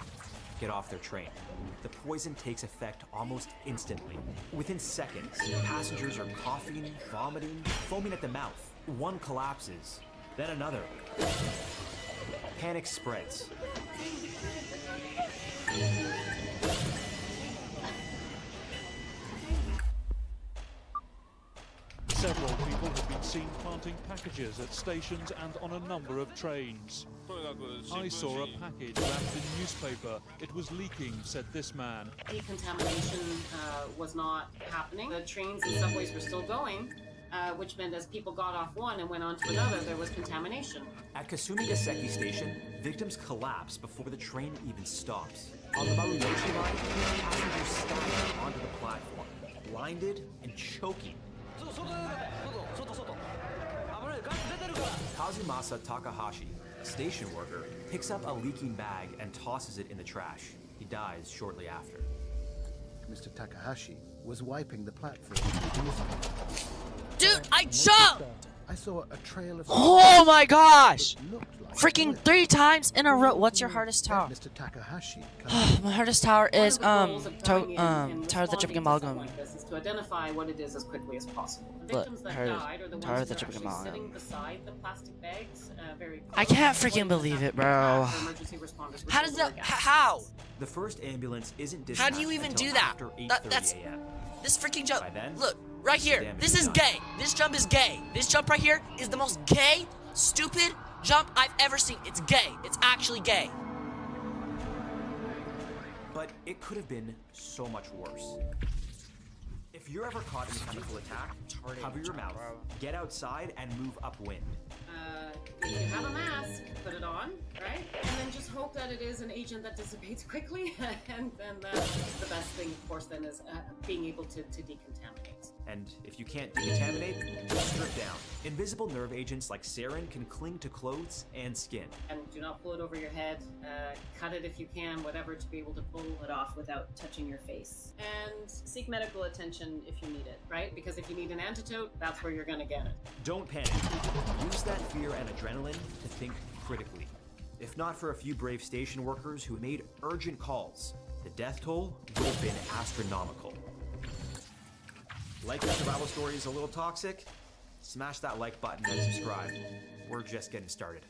get off their train. The poison takes effect almost instantly. Within seconds, passengers are coughing, vomiting, foaming at the mouth. One collapses, then another. Panic spreads. Several people have been seen planting packages at stations and on a number of trains. I saw a package wrapped in newspaper. It was leaking, said this man. Decontamination was not happening. The trains and subways were still going, which meant as people got off one and went on to another, there was contamination. At Kasumigaseki Station, victims collapse before the train even stops. On the Maruyoshi line, passengers stagger onto the platform, blinded and choking. Kazumasa Takahashi, a station worker, picks up a leaking bag and tosses it in the trash. He dies shortly after. Mr. Takahashi was wiping the platform. Dude, I jumped! I saw a trail of... Oh my gosh! Freaking 3 times in a row. What's your hardest tower? Mr. Takahashi. My hardest tower is Tower of the Dripping Amalgam. Like this is to identify what it is as quickly as possible. The Look, victims that Tower died are the of ones the that are Dripping actually Amalgam. sitting beside the plastic bags. Very I can't freaking believe it, bro. How does that? How? The first ambulance isn't dispatched How do you even until do that? after 8:30 a.m. This freaking jump. By then, Look, right here. damage This is is done. gay. This jump is gay. This jump right here is the most gay, stupid jump I've ever seen. It's gay. It's actually gay. But it could have been so much worse. If you're ever caught in a chemical attack, cover your mouth, get outside, and move upwind. If you have a mask, put it on, right? And then just hope that it is an agent that dissipates quickly. And then the best thing, of course, then is being able to decontaminate. And if you can't decontaminate, strip down. Invisible nerve agents like sarin can cling to clothes and skin. And do not pull it over your head. Cut it if you can, whatever, to be able to pull it off without touching your face. And seek medical attention if you need it, right? Because if you need an antidote, that's where you're gonna get it. Don't panic. Use that fear and adrenaline to think critically. If not for a few brave station workers who made urgent calls, the death toll would have been astronomical. Like the survival story is a little toxic? Smash that like button and subscribe. We're just getting started.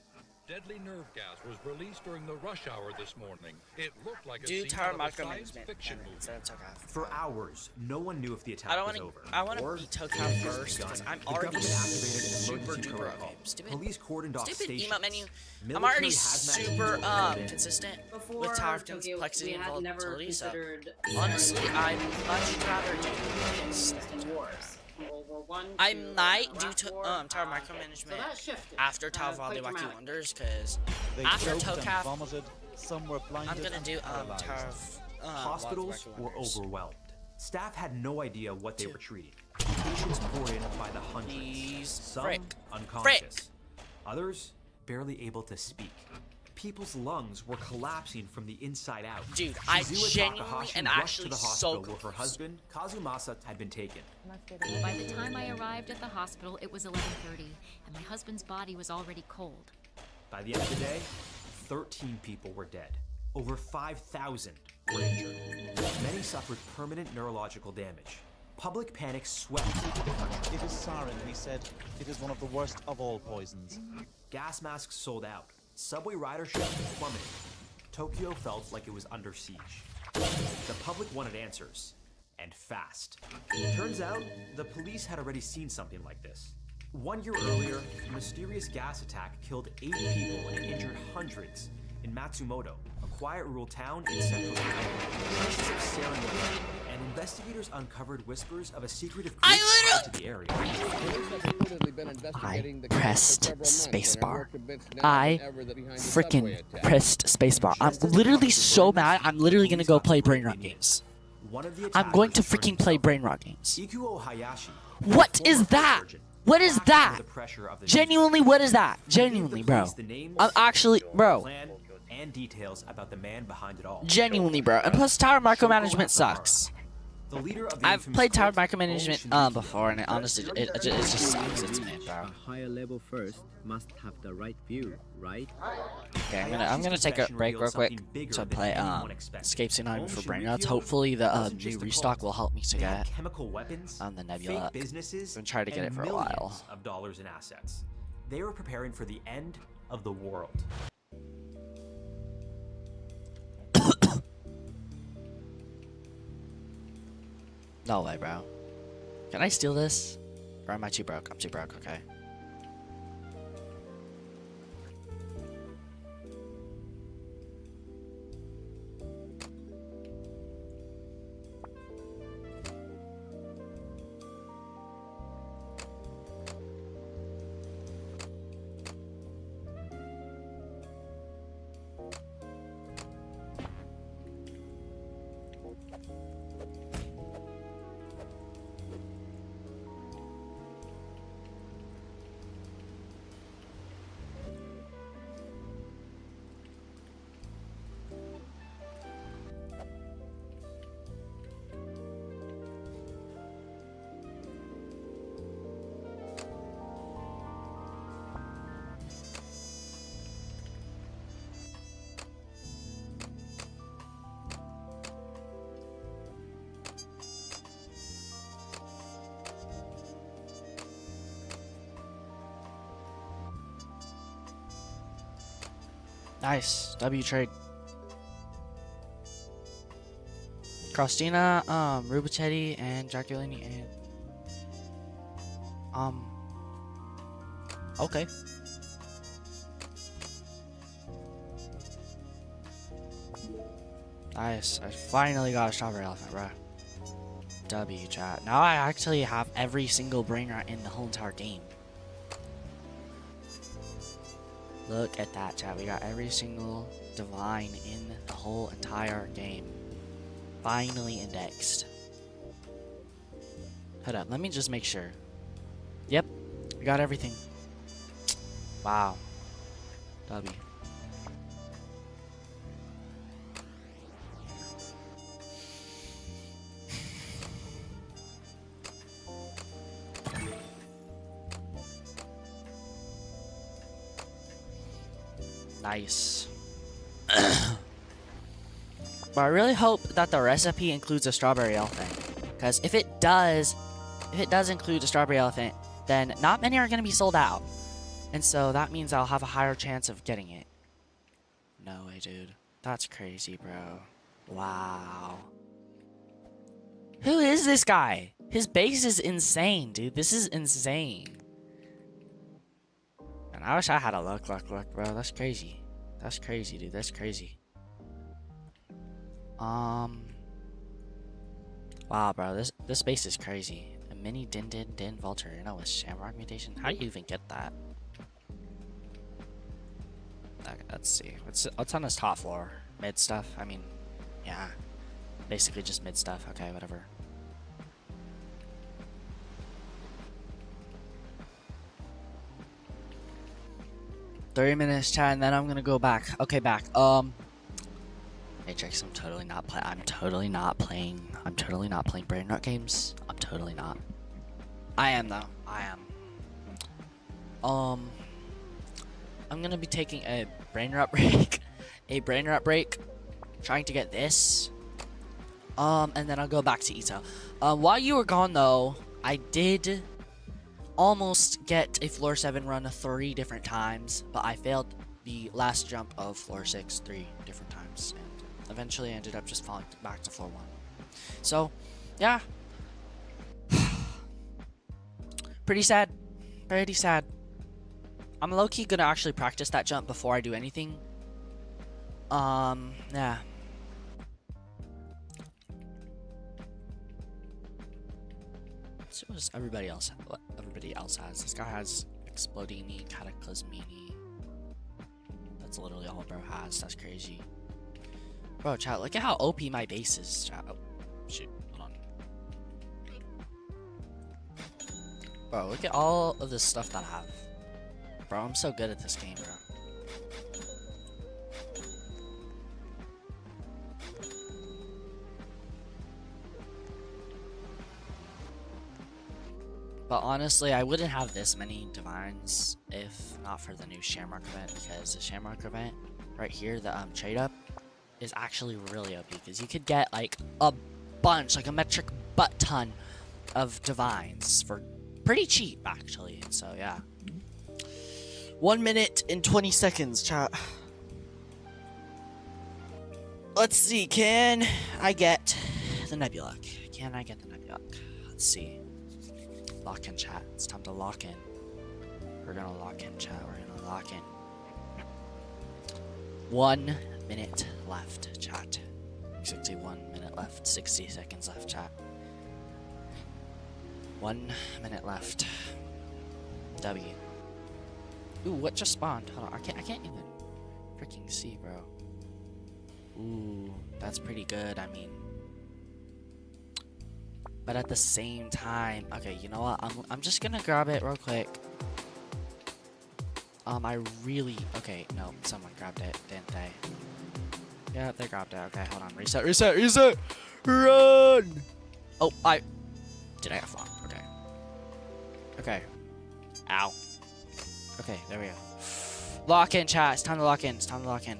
Deadly nerve gas was released during the rush hour this morning. It looked like a Do scene tower out of a science micromanagement fiction movie. instead of tocav. For hours, no one knew if the attack I don't was want over. to. I want or to be if it tocav had just first begun. because I'm The already government activated an super emergency duper protocol. okay. Stupid. Police cordoned off Stupid stations. emote menu. I'm Military already hazmat teams super were called in. consistent Before with tower Tokyo, complexity we and had never volatility. So considered honestly, I'd much rather do this. wars. World War I to might do Iraq War, tower so micromanagement that shifted. after Tower of Quite the Wacky dramatic. Wonders because They after choked and tocav, vomited. Some were blinded I'm gonna and do paralyzed. Tower of Hospitals Wacky were Wonders. overwhelmed. Staff had no idea what they were treating. Patients poured in by the hundreds. Some frick. unconscious. Others barely able to speak. People's lungs were collapsing from the inside out. Dude, I Shizuo genuinely Takahashi and rushed actually to the so hospital where her close. husband, Kazumasa, had been taken. By the time I arrived at the hospital, it was 11:30, and my husband's body was already cold. By the end of the day, 13 people were dead. Over 5,000 were injured. Many suffered permanent neurological damage. Public panic swept the country. It is sarin, he said. It is one of the worst of all poisons. Gas masks sold out. Subway ridership plummeted. Tokyo felt like it was under siege. The public wanted answers, and fast. Turns out, the police had already seen something like this. 1 year earlier, a mysterious gas attack killed 8 people and injured hundreds in Matsumoto, a quiet rural town in central Japan. Traces of sarin were found, and investigators uncovered whispers of a secretive group tied to the area. I pressed spacebar. I freaking pressed spacebar. I'm literally so mad. I'm literally gonna go play brain rot games. I'm going to freaking play brain rot games. Ikuo Hayashi. What is that? What is that? Genuinely, what is that? Genuinely, bro. I'm actually, bro. Plan and details about the man behind it all. Genuinely, bro. And plus, tower micromanagement sucks. The leader of the I've infamous played tower cult, micromanagement before, and it honestly, it just sucks. It's me, bro. A higher level first must have the right view, right? Okay, I'm gonna take a break real quick to play Escape Scene for brain rots. Hopefully the new restock will help me to get chemical weapons, the Nebula. fake businesses, I'm gonna try to get it and for a millions while. of dollars in assets. They were preparing for the end of the world. No way, bro. Can I steal this? Or am I too broke? I'm too broke, okay. Nice. W trade. Crostina, Rubicetti, and Giacolini, and okay. Nice. I finally got a strawberry elephant, bro. W chat. Now I actually have every single brain rot in the whole entire game. Look at that, chat. We got every single divine in the whole entire game. Finally indexed. Hold up. Let me just make sure. Yep. We got everything. Wow. W. Nice. But I really hope that the recipe includes a strawberry elephant, because if it does include a strawberry elephant, then not many are going to be sold out, and so that means I'll have a higher chance of getting it. No way, dude. That's crazy, bro. Wow. Who is this guy? His base is insane, dude. This is insane. And I wish I had a luck, bro. That's crazy. That's crazy, dude. That's crazy. Wow, bro. This base is crazy. A mini Din Vulture, you know, with Shamrock mutation. How do you even get that? Okay, let's see. What's on his top floor? Mid stuff? I mean, yeah. Basically just mid stuff. Okay, whatever. "30 minutes, chat, and then I'm gonna go back." Okay, back. Matrix, I'm totally not playing brain rot games. I'm totally not. I am though. I am. I'm gonna be taking a brain rot break. Trying to get this. And then I'll go back to etoh. While you were gone though, I did almost get a floor 7 run 3 different times, but I failed the last jump of floor 6 3 different times, and eventually ended up just falling back to floor 1. So, yeah. Pretty sad. Pretty sad. I'm low-key gonna actually practice that jump before I do anything. Yeah. So what does everybody else has? This guy has Explodini, Cataclysmini. That's literally all bro has. That's crazy. Bro, chat, look at how OP my base is, chat. Oh, shoot. Hold on. Bro, look at all of this stuff that I have. Bro, I'm so good at this game, bro. But honestly, I wouldn't have this many divines if not for the new Shamrock event, because the Shamrock event right here, the trade up, is actually really OP, because you could get like a bunch, like a metric butt ton of divines for pretty cheap actually. So yeah. 1 minute and 20 seconds, chat. Let's see, can I get the Nebula? Can I get the Nebula? Let's see. Lock in, chat. It's time to lock in. We're gonna lock in, chat. We're gonna lock in. 1 minute left, chat. 61 minute left. 60 seconds left, chat. 1 minute left. W. Ooh, what just spawned? Hold on, I can't even freaking see, bro. Ooh, that's pretty good. I mean, but at the same time, okay, you know what? I'm just gonna grab it real quick. Okay, no, someone grabbed it, didn't they? Yeah, they grabbed it. Okay, hold on. Reset. Run! Oh, did I get flopped? Okay. Okay. Ow. Okay, there we go. Lock in, chat. It's time to lock in. It's time to lock in.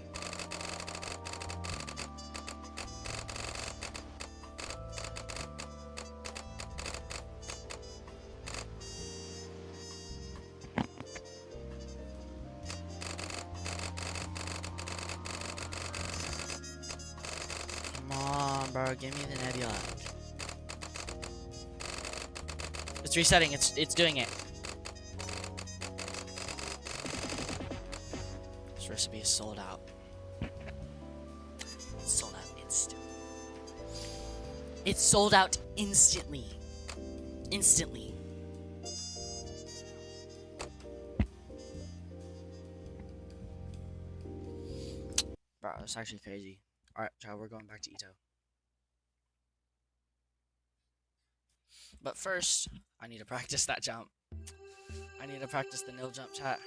bro. Give me the nebula. It's resetting. It's doing it. This recipe is sold out. It's sold out instantly. It's sold out instantly. Instantly. Bro, that's actually crazy. Alright, child, we're going back to Etoh. But first, I need to practice that jump. I need to practice the nil jump, chat.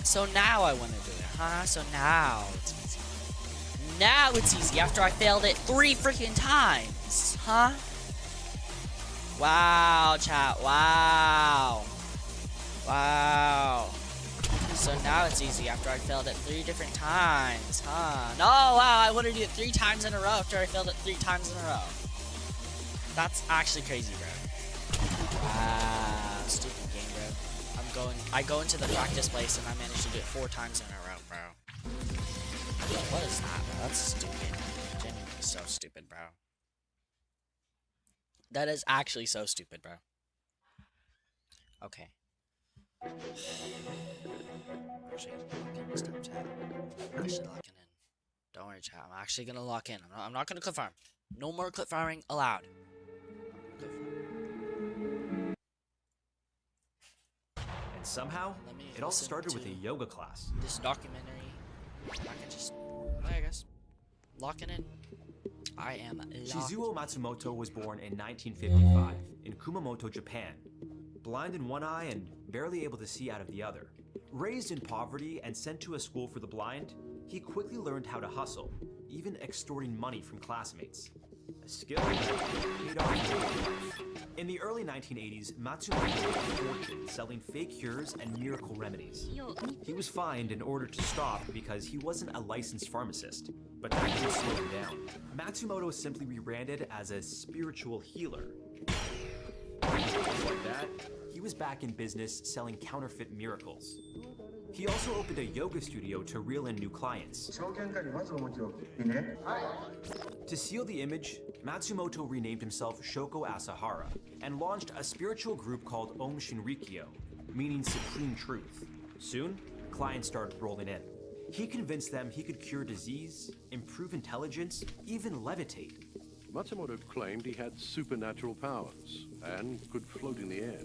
So now I want to do it, huh? So now it's easy. Now it's easy after I failed it 3 freaking times, huh? Wow, chat, wow. Wow. So now it's easy after I failed it 3 different times, huh? No, wow, I want to do it 3 times in a row after I failed it 3 times in a row. That's actually crazy, bro. Wow, stupid game, bro. I go into the practice place and I managed to do it 4 times in a row, bro. What is that, bro? That's stupid. Genuinely so stupid, bro. That is actually so stupid, bro. Okay. Actually lock in this time, chat. Actually locking in. Don't worry, chat. I'm actually gonna lock in. I'm not gonna clip farm. No more clip farming allowed. Somehow, it all started with a yoga class. This documentary. I can just, I guess, locking in. I am locked. Shizuo Matsumoto was born in 1955 in Kumamoto, Japan. Blind in one eye and barely able to see out of the other. Raised in poverty and sent to a school for the blind, he quickly learned how to hustle, even extorting money from classmates. A skill that paid off. In the early 1980s, Matsumoto made a fortune selling fake cures and miracle remedies. He was fined in order to stop because he wasn't a licensed pharmacist, but that didn't slow him down. Matsumoto simply rebranded as a spiritual healer. Just like that, he was back in business selling counterfeit miracles. He also opened a yoga studio to reel in new clients. To seal the image, Matsumoto renamed himself Shoko Asahara and launched a spiritual group called Om Shinrikyo, meaning Supreme Truth. Soon, clients started rolling in. He convinced them he could cure disease, improve intelligence, even levitate. Matsumoto claimed he had supernatural powers and could float in the air.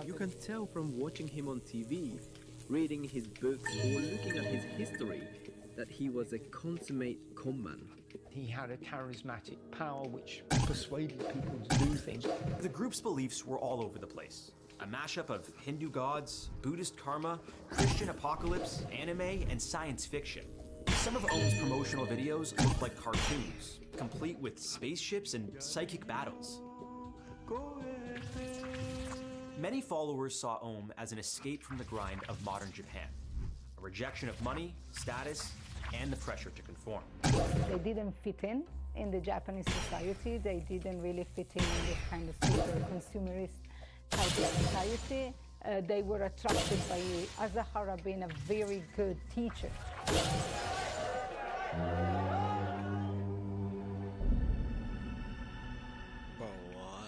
You can tell from watching him on TV, reading his books or looking at his history that he was a consummate conman. He had a charismatic power which persuaded people to do things. The group's beliefs were all over the place. A mashup of Hindu gods, Buddhist karma, Christian apocalypse, anime, and science fiction. Some of Om's promotional videos looked like cartoons, complete with spaceships and psychic battles. Many followers saw Om as an escape from the grind of modern Japan. A rejection of money, status, and the pressure to conform. They didn't fit in the Japanese society. They didn't really fit in this kind of super consumerist type of society. They were attracted by Asahara being a very good teacher.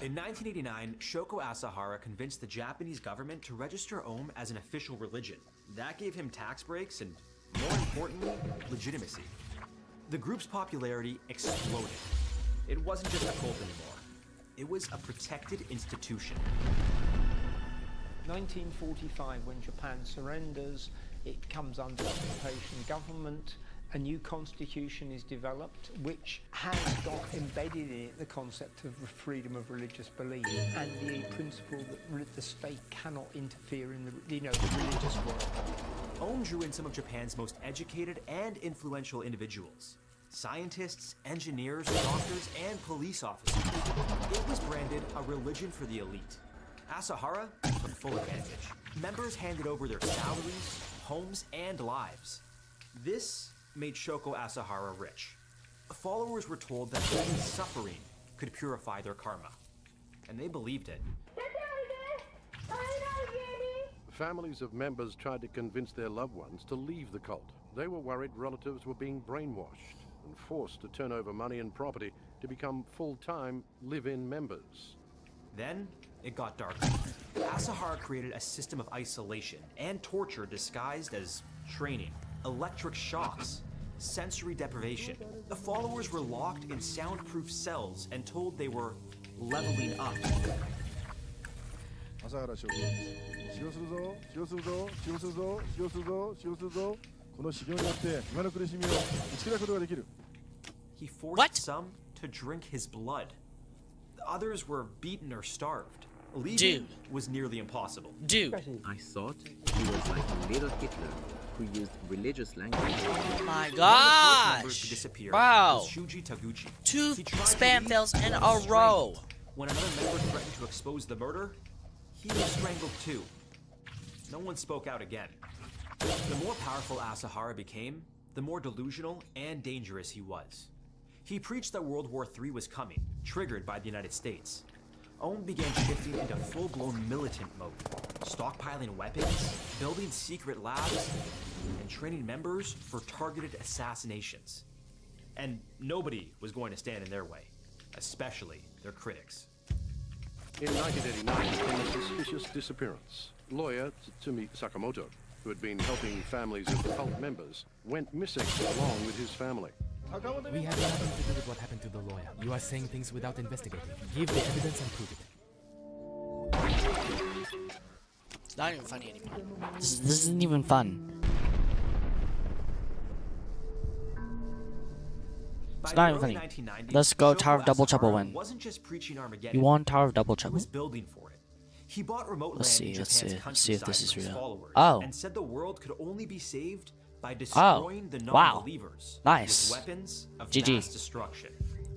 In 1989, Shoko Asahara convinced the Japanese government to register Om as an official religion. That gave him tax breaks and, more importantly, legitimacy. The group's popularity exploded. It wasn't just a cult anymore. It was a protected institution. 1945, when Japan surrenders, it comes under occupation government. A new constitution is developed, which has got embedded in it the concept of freedom of religious belief and the principle that the state cannot interfere in the religious world. Om Ohm drew in some of Japan's most educated and influential individuals. Scientists, engineers, doctors, and police officers. It was branded a religion for the elite. Asahara took full advantage. Members handed over their salaries, homes, and lives. This made Shoko Asahara rich. Followers were told that only suffering could purify their karma. And they believed it. Families of members tried to convince their loved ones to leave the cult. They were worried relatives were being brainwashed and forced to turn over money and property to become full-time live-in members. Then it got darker. Asahara created a system of isolation and torture disguised as training, electric shocks, sensory deprivation. The followers were locked in soundproof cells and told they were leveling up. He forced some to drink his blood. Others were beaten or starved. Leaving was nearly impossible. I thought he was like a little Hitler who used religious language. Oh my To gosh! disappear Wow! was Shuji Taguchi. 2 He tried to spam leave, fails in but a was row. strangled. When another member threatened to expose the murder, he was strangled too. No one spoke out again. The more powerful Asahara became, the more delusional and dangerous he was. He preached that World War III was coming, triggered by the United States. Ohm began shifting into full-blown militant mode, stockpiling weapons, building secret labs, and training members for targeted assassinations. And nobody was going to stand in their way, especially their critics. In 1989 came a suspicious disappearance. Lawyer Tsumi Sakamoto, who had been helping families of the cult members, went missing along with his family. We have nothing to do with what happened to the lawyer. You are saying things without investigating. Give the evidence and prove it. It's not even funny anymore. This isn't even fun. It's not even funny. Let's go Tower of Double Trouble win. Wasn't just preaching Armageddon. You want Tower of Double He Trouble? was building for it. He bought remote Let's land see, in let's Japan's see. Let's see if this countryside is for his real. followers, Oh. and said the world could only be saved by Oh. destroying the Wow. non-believers Nice. with weapons of GG. mass destruction.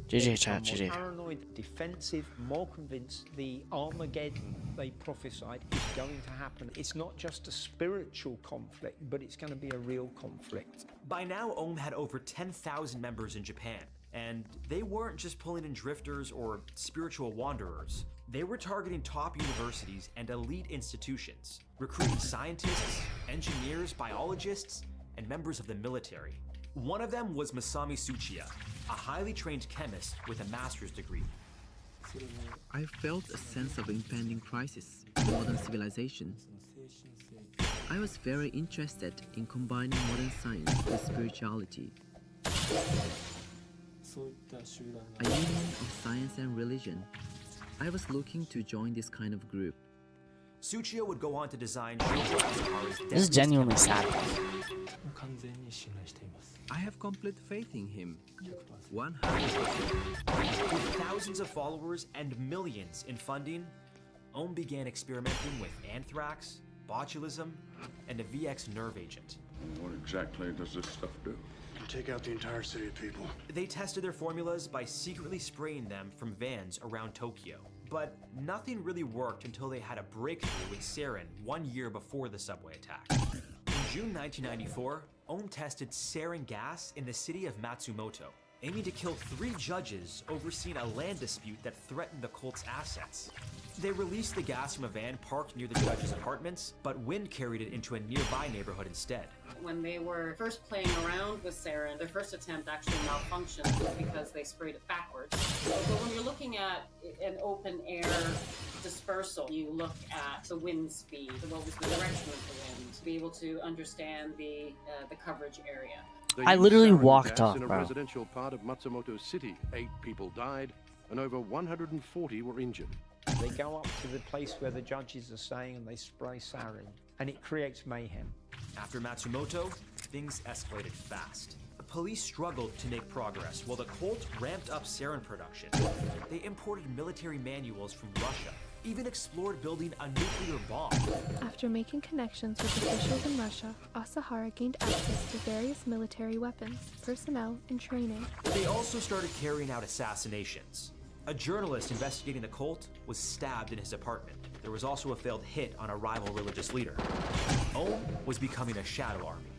GG chat, More GG. paranoid, defensive, more convinced the Armageddon they prophesied is going to happen. It's not just a spiritual conflict, but it's going to be a real conflict. By now, Ohm had over 10,000 members in Japan, and they weren't just pulling in drifters or spiritual wanderers. They were targeting top universities and elite institutions, recruiting scientists, engineers, biologists, and members of the military. One of them was Masami Tsuchiya, a highly trained chemist with a master's degree. I felt a sense of impending crisis in modern civilization. I was very interested in combining modern science with spirituality. A union of science and religion. I was looking to join this kind of group. Tsuchiya would go on to design Shoko Asahara's This is genuinely sad. I have complete faith in him. 100%. With thousands of followers and millions in funding, Ohm began experimenting with anthrax, botulism, and a VX nerve agent. What exactly does this stuff do? Take out the entire city of people. They tested their formulas by secretly spraying them from vans around Tokyo. But nothing really worked until they had a breakthrough with sarin 1 year before the subway attack. In June 1994, Ohm tested sarin gas in the city of Matsumoto, aiming to kill 3 judges overseeing a land dispute that threatened the cult's assets. They released the gas from a van parked near the judges' apartments, but wind carried it into a nearby neighborhood instead. When they were first playing around with sarin, their first attempt actually malfunctioned because they sprayed it backwards. But when you're looking at an open air dispersal, you look at the wind speed, what was the direction of the wind, to be able to understand the coverage area. I literally walked gas off, in a bro. residential part of Matsumoto City. 8 people died, and over 140 were injured. They go up to the place where the judges are staying and they spray sarin, and it creates mayhem. After Matsumoto, things escalated fast. The police struggled to make progress while the cult ramped up sarin production. They imported military manuals from Russia, even explored building a nuclear bomb. After making connections with officials in Russia, Asahara gained access to various military weapons, personnel, and training. They also started carrying out assassinations. A journalist investigating the cult was stabbed in his apartment. There was also a failed hit on a rival religious leader. Ohm was becoming a shadow army.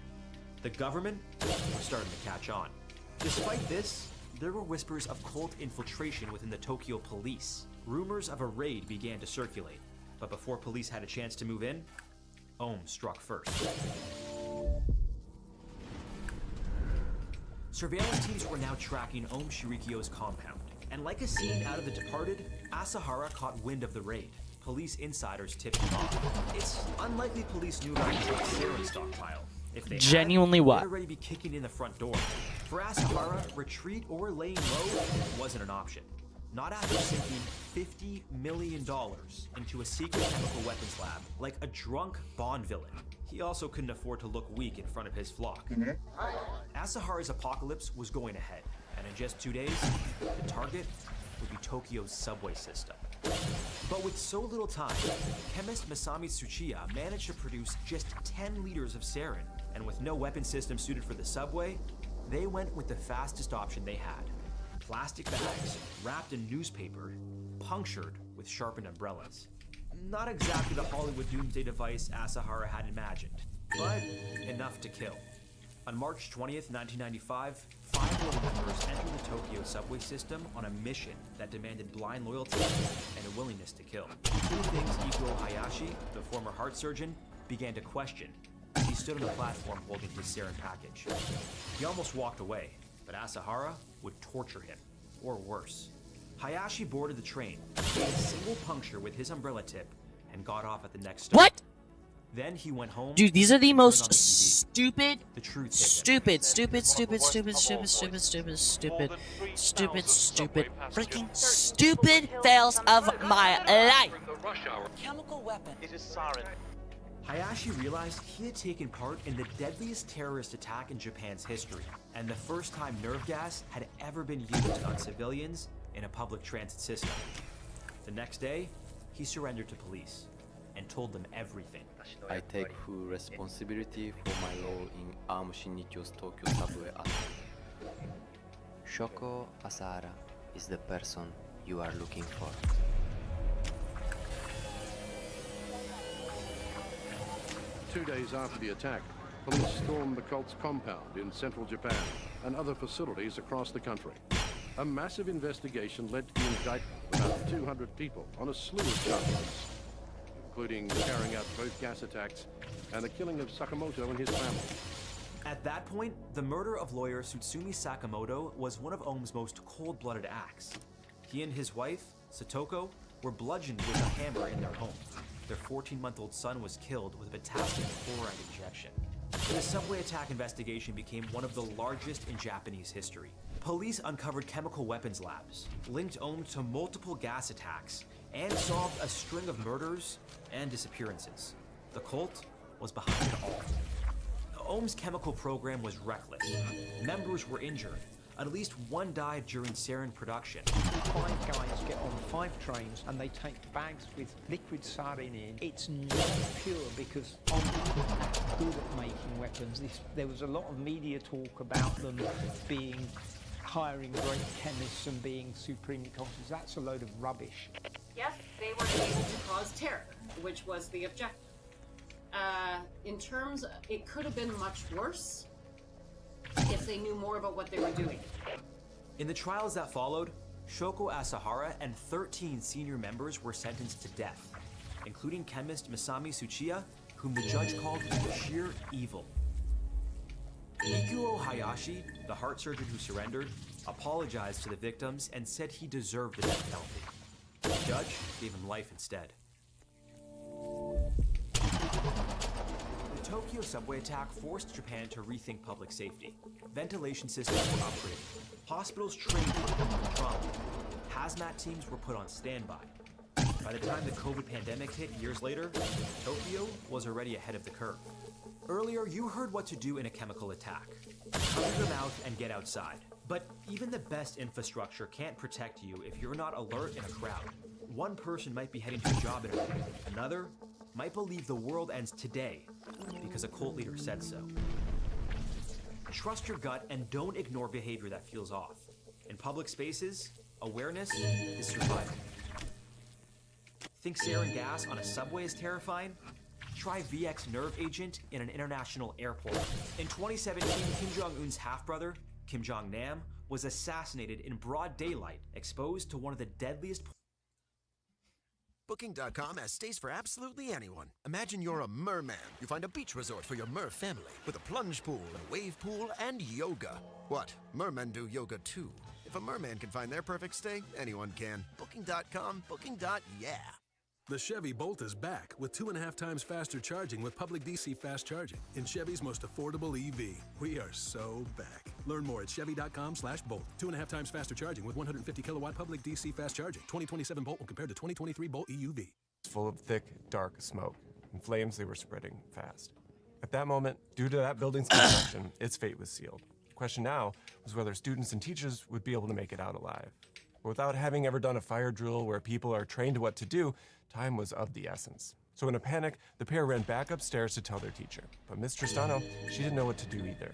The government was starting to catch on. Despite this, there were whispers of cult infiltration within the Tokyo police. Rumors of a raid began to circulate, but before police had a chance to move in, Ohm struck first. Surveillance teams were now tracking Ohm Shirikyo's compound, and like a scene out of The Departed, Asahara caught wind of the raid. Police insiders tipped him off. It's unlikely police knew about the sarin stockpile. If they Genuinely had, what? they'd already be kicking in the front door. For Asahara, retreat or laying low wasn't an option. Not after sinking $50 million into a secret chemical weapons lab like a drunk Bond villain. He also couldn't afford to look weak in front of his flock. Asahara's apocalypse was going ahead, and in just 2 days, the target would be Tokyo's subway system. But with so little time, chemist Masami Tsuchiya managed to produce just 10 liters of sarin, and with no weapon system suited for the subway, they went with the fastest option they had. Plastic bags wrapped in newspaper, punctured with sharpened umbrellas. Not exactly the Hollywood doomsday device Asahara had imagined, but enough to kill. On March 20th, 1995, 5 local members entered the Tokyo subway system on a mission that demanded blind loyalty and a willingness to kill. Two things Ikuo Hayashi, the former heart surgeon, began to question as he stood on the platform holding his sarin package. He almost walked away, but Asahara would torture him, or worse. Hayashi boarded the train, made a single puncture with his umbrella tip, and got off at the next stop. What? Then he went home. Dude, these are the most turned on stupid, The truth hit him. stupid, freaking stupid fails of my life. Chemical weapon. It is sarin. Hayashi realized he had taken part in the deadliest terrorist attack in Japan's history, and the first time nerve gas had ever been used on civilians in a public transit system. The next day, he surrendered to police and told them everything. I take full responsibility for my role in Arm Shinrikyo's Tokyo subway attack. Shoko Asahara is the person you are looking for. 2 days after the attack, police stormed the cult's compound in central Japan and other facilities across the country. A massive investigation led to the indictment of about 200 people on a slew of charges, including carrying out both gas attacks and the killing of Sakamoto and his family. At that point, the murder of lawyer Tsutsumi Sakamoto was one of Ohm's most cold-blooded acts. He and his wife, Satoko, were bludgeoned with a hammer in their home. Their 14-month-old son was killed with a potassium chloride injection. The subway attack investigation became one of the largest in Japanese history. Police uncovered chemical weapons labs, linked Ohm to multiple gas attacks, and solved a string of murders and disappearances. The cult was behind it all. Ohm's chemical program was reckless. Members were injured. At least one died during sarin production. 5 guys get on 5 trains and they take bags with liquid sarin in. It's not pure because Ohm isn't that good at making weapons. There was a lot of media talk about them hiring great chemists and being supremely competent. That's a load of rubbish. Yes, they were able to cause terror, which was the objective. In terms, it could have been much worse if they knew more about what they were doing. In the trials that followed, Shoko Asahara and 13 senior members were sentenced to death, including chemist Masami Tsuchiya, whom the judge called sheer evil. Ikuo Hayashi, the heart surgeon who surrendered, apologized to the victims and said he deserved the death penalty. The judge gave him life instead. The Tokyo subway attack forced Japan to rethink public safety. Ventilation systems were upgraded. Hospitals trained for chemical trauma. Hazmat teams were put on standby. By the time the COVID pandemic hit years later, Tokyo was already ahead of the curve. Earlier, you heard what to do in a chemical attack. Cover your mouth and get outside. But even the best infrastructure can't protect you if you're not alert in a crowd. one person might be heading to a job interview. Another might believe the world ends today because a cult leader said so. Trust your gut and don't ignore behavior that feels off. In public spaces, awareness is survival. Think sarin gas on a subway is terrifying? Try VX nerve agent in an international airport. In 2017, Kim Jong-un's half-brother, Kim Jong-nam, was assassinated in broad daylight, exposed to one of the deadliest... Booking.com has stays for absolutely anyone. Imagine you're a merman. You find a beach resort for your mer family with a plunge pool, a wave pool, and yoga. What? Mermen do yoga too. If a merman can find their perfect stay, anyone can. Booking.com, booking.yeah. The Chevy Bolt is back with 2.5 times faster charging with public DC fast charging in Chevy's most affordable EV. We are so back. Learn more at chevy.com/Bolt. 2.5 times faster charging with 150 kilowatt public DC fast charging. 2027 Bolt when compared to 2023 Bolt EUV. Full of thick, dark smoke. In flames, they were spreading fast. At that moment, due to that building's construction, its fate was sealed. The question now was whether students and teachers would be able to make it out alive. But without having ever done a fire drill where people are trained what to do, time was of the essence. So in a panic, the pair ran back upstairs to tell their teacher. But Miss Tristano, she didn't know what to do either.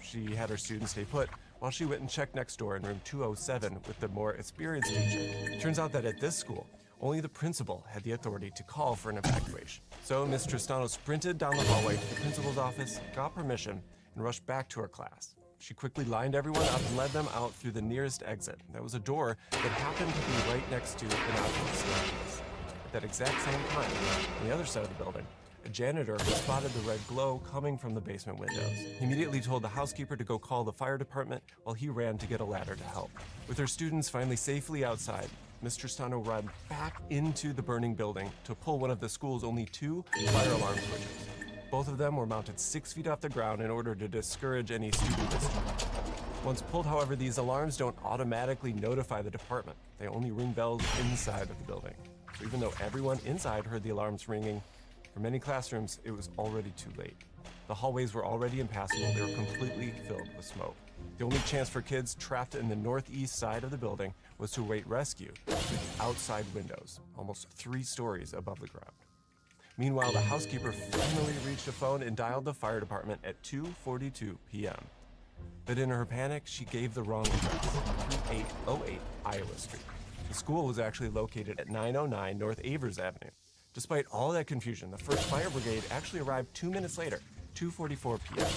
She had her students stay put while she went and checked next door in room 207 with the more experienced teacher. It turns out that at this school, only the principal had the authority to call for an evacuation. So Miss Tristano sprinted down the hallway to the principal's office, got permission, and rushed back to her class. She quickly lined everyone up and led them out through the nearest exit. That was a door that happened to be right next to an outdoor staircase. At that exact same time, on the other side of the building, a janitor who spotted the red glow coming from the basement windows. He immediately told the housekeeper to go call the fire department while he ran to get a ladder to help. With her students finally safely outside, Miss Tristano ran back into the burning building to pull one of the school's only 2 fire alarm switches. Both of them were mounted 6 feet off the ground in order to discourage any student discharge. Once pulled, however, these alarms don't automatically notify the department. They only ring bells inside of the building. So even though everyone inside heard the alarms ringing, for many classrooms, it was already too late. The hallways were already impassable. They were completely filled with smoke. The only chance for kids trapped in the northeast side of the building was to await rescue through the outside windows, almost 3 stories above the ground. Meanwhile, the housekeeper finally reached a phone and dialed the fire department at 2:42 p.m. But in her panic, she gave the wrong address, 3808 Iowa Street. The school was actually located at 909 North Avers Avenue. Despite all that confusion, the 1st Fire Brigade actually arrived 2 minutes later, 2:44 p.m.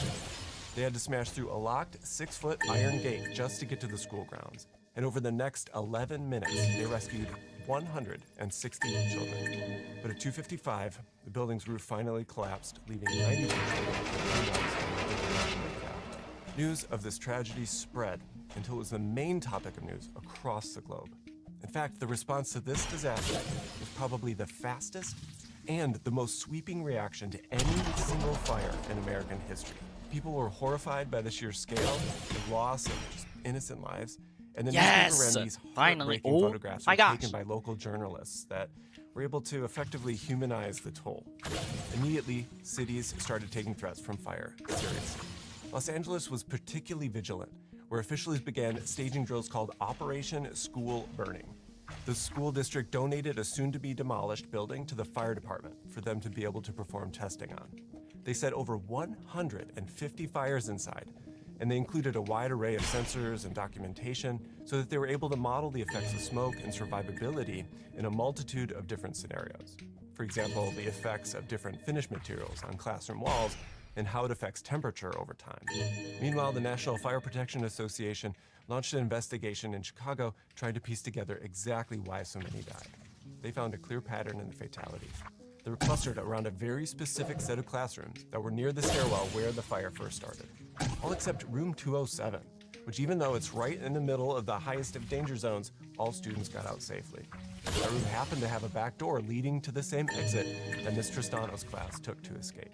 They had to smash through a locked 6-foot iron gate just to get to the school grounds. And over the next 11 minutes, they rescued 160 children. But at 2:55, the building's roof finally collapsed, leaving 92 children. News of this tragedy spread until it was the main topic of news across the globe. In fact, the response to this disaster was probably the fastest and the most sweeping reaction to any single fire in American history. People were horrified by the sheer scale, the loss of just innocent lives, and the newspaper ran these heartbreaking photographs taken by local journalists that were able to effectively humanize the toll. Immediately, cities started taking threats from fire seriously. Los Angeles was particularly vigilant, where officials began staging drills called Operation School Burning. The school district donated a soon-to-be-demolished building to the fire department for them to be able to perform testing on. They set over 150 fires inside, and they included a wide array of sensors and documentation so that they were able to model the effects of smoke and survivability in a multitude of different scenarios. For example, the effects of different finish materials on classroom walls and how it affects temperature over time. Meanwhile, the National Fire Protection Association launched an investigation in Chicago trying to piece together exactly why so many died. They found a clear pattern in the fatalities. They were clustered around a very specific set of classrooms that were near the stairwell where the fire first started. All except room 207, which even though it's right in the middle of the highest of danger zones, all students got out safely. That room happened to have a back door leading to the same exit that Miss Tristano's class took to escape.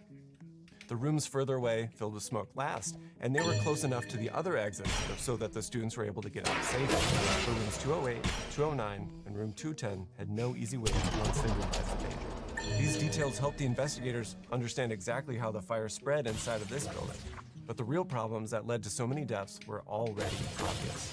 The rooms further away filled with smoke last, and they were close enough to the other exits so that the students were able to get out safely. But rooms 208, 209, and room 210 had no easy way out once they realized the danger. These details helped the investigators understand exactly how the fire spread inside of this building. But the real problems that led to so many deaths were already obvious.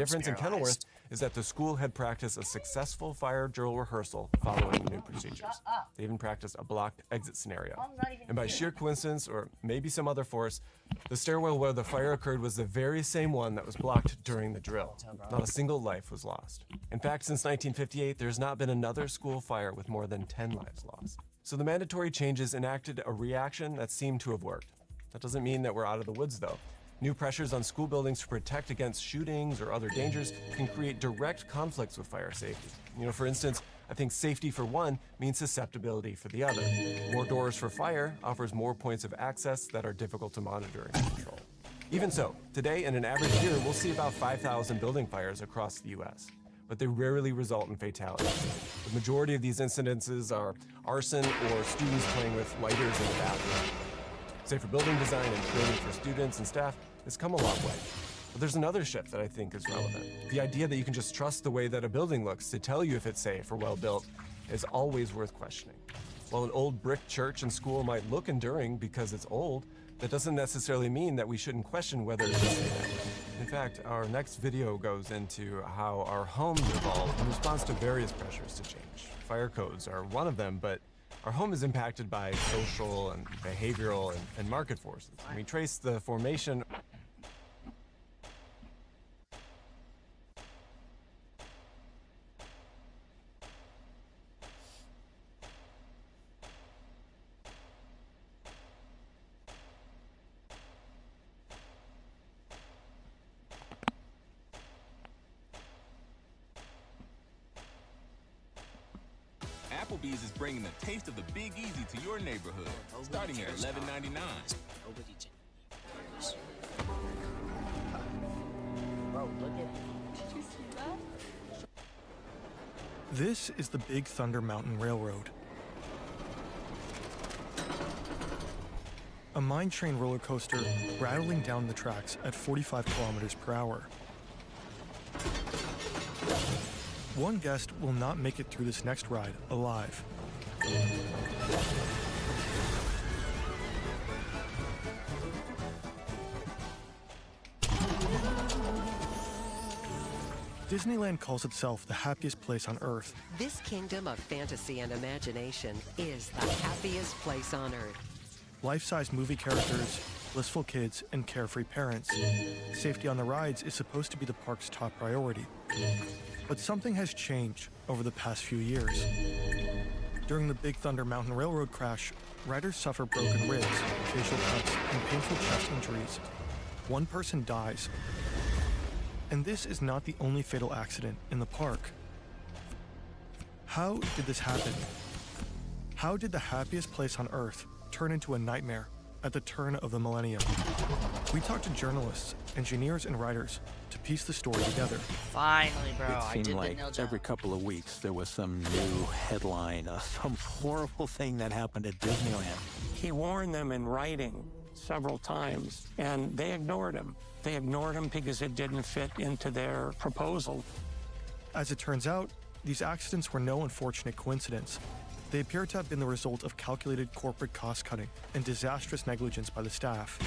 difference in kennel worth is that the school had practiced a successful fire drill rehearsal following the new procedures. They even practiced a blocked exit scenario. And by sheer coincidence, or maybe some other force, the stairwell where the fire occurred was the very same one that was blocked during the drill. Not a single life was lost. In fact, since 1958, there's not been another school fire with more than 10 lives lost. So the mandatory changes enacted a reaction that seemed to have worked. That doesn't mean that we're out of the woods, though. New pressures on school buildings to protect against shootings or other dangers can create direct conflicts with fire safety. For instance, I think safety for one means susceptibility for the other. More doors for fire offers more points of access that are difficult to monitor and control. Even so, today in an average year, we'll see about 5,000 building fires across the U.S., but they rarely result in fatalities. The majority of these incidences are arson or students playing with lighters in the bathroom. Safer building design and training for students and staff has come a long way. But there's another shift that I think is relevant. The idea that you can just trust the way that a building looks to tell you if it's safe or well built is always worth questioning. While an old brick church and school might look enduring because it's old, that doesn't necessarily mean that we shouldn't question whether it should stay that way. In fact, our next video goes into how our homes evolve in response to various pressures to change. Fire codes are one of them, but our home is impacted by social and behavioral and market forces. And we trace the formation. Applebee's is bringing the taste of the Big Easy to your neighborhood, starting at $11.99. Bro, look at it. Did you see that? This is the Big Thunder Mountain Railroad. A mine train roller coaster rattling down the tracks at 45 kilometers per hour. One guest will not make it through this next ride alive. Disneyland calls itself the happiest place on Earth. This kingdom of fantasy and imagination is the happiest place on Earth. Life-size movie characters, blissful kids, and carefree parents. Safety on the rides is supposed to be the park's top priority. But something has changed over the past few years. During the Big Thunder Mountain Railroad crash, riders suffer broken ribs, facial cuts, and painful chest injuries. One person dies. And this is not the only fatal accident in the park. How did this happen? How did the happiest place on Earth turn into a nightmare at the turn of the millennium? We talked to journalists, engineers, and writers to piece the story together. Finally, bro. It seemed like every couple of weeks there was some new headline of some horrible thing that happened at Disneyland. He warned them in writing several times, and they ignored him. They ignored him because it didn't fit into their proposal. As it turns out, these accidents were no unfortunate coincidence. They appear to have been the result of calculated corporate cost-cutting and disastrous negligence by the staff.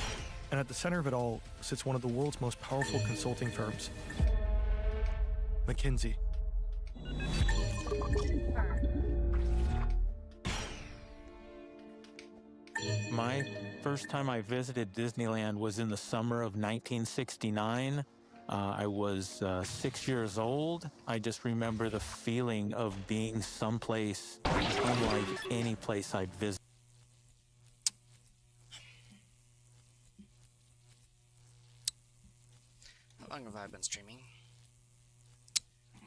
And at the center of it all sits one of the world's most powerful consulting firms, McKinsey. My first time I visited Disneyland was in the summer of 1969. I was 6 years old. I just remember the feeling of being someplace unlike any place I'd visited. How long have I been streaming?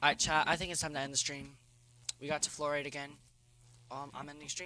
Alright, chat, I think it's time to end the stream. We got to fluoride again. I'm ending stream.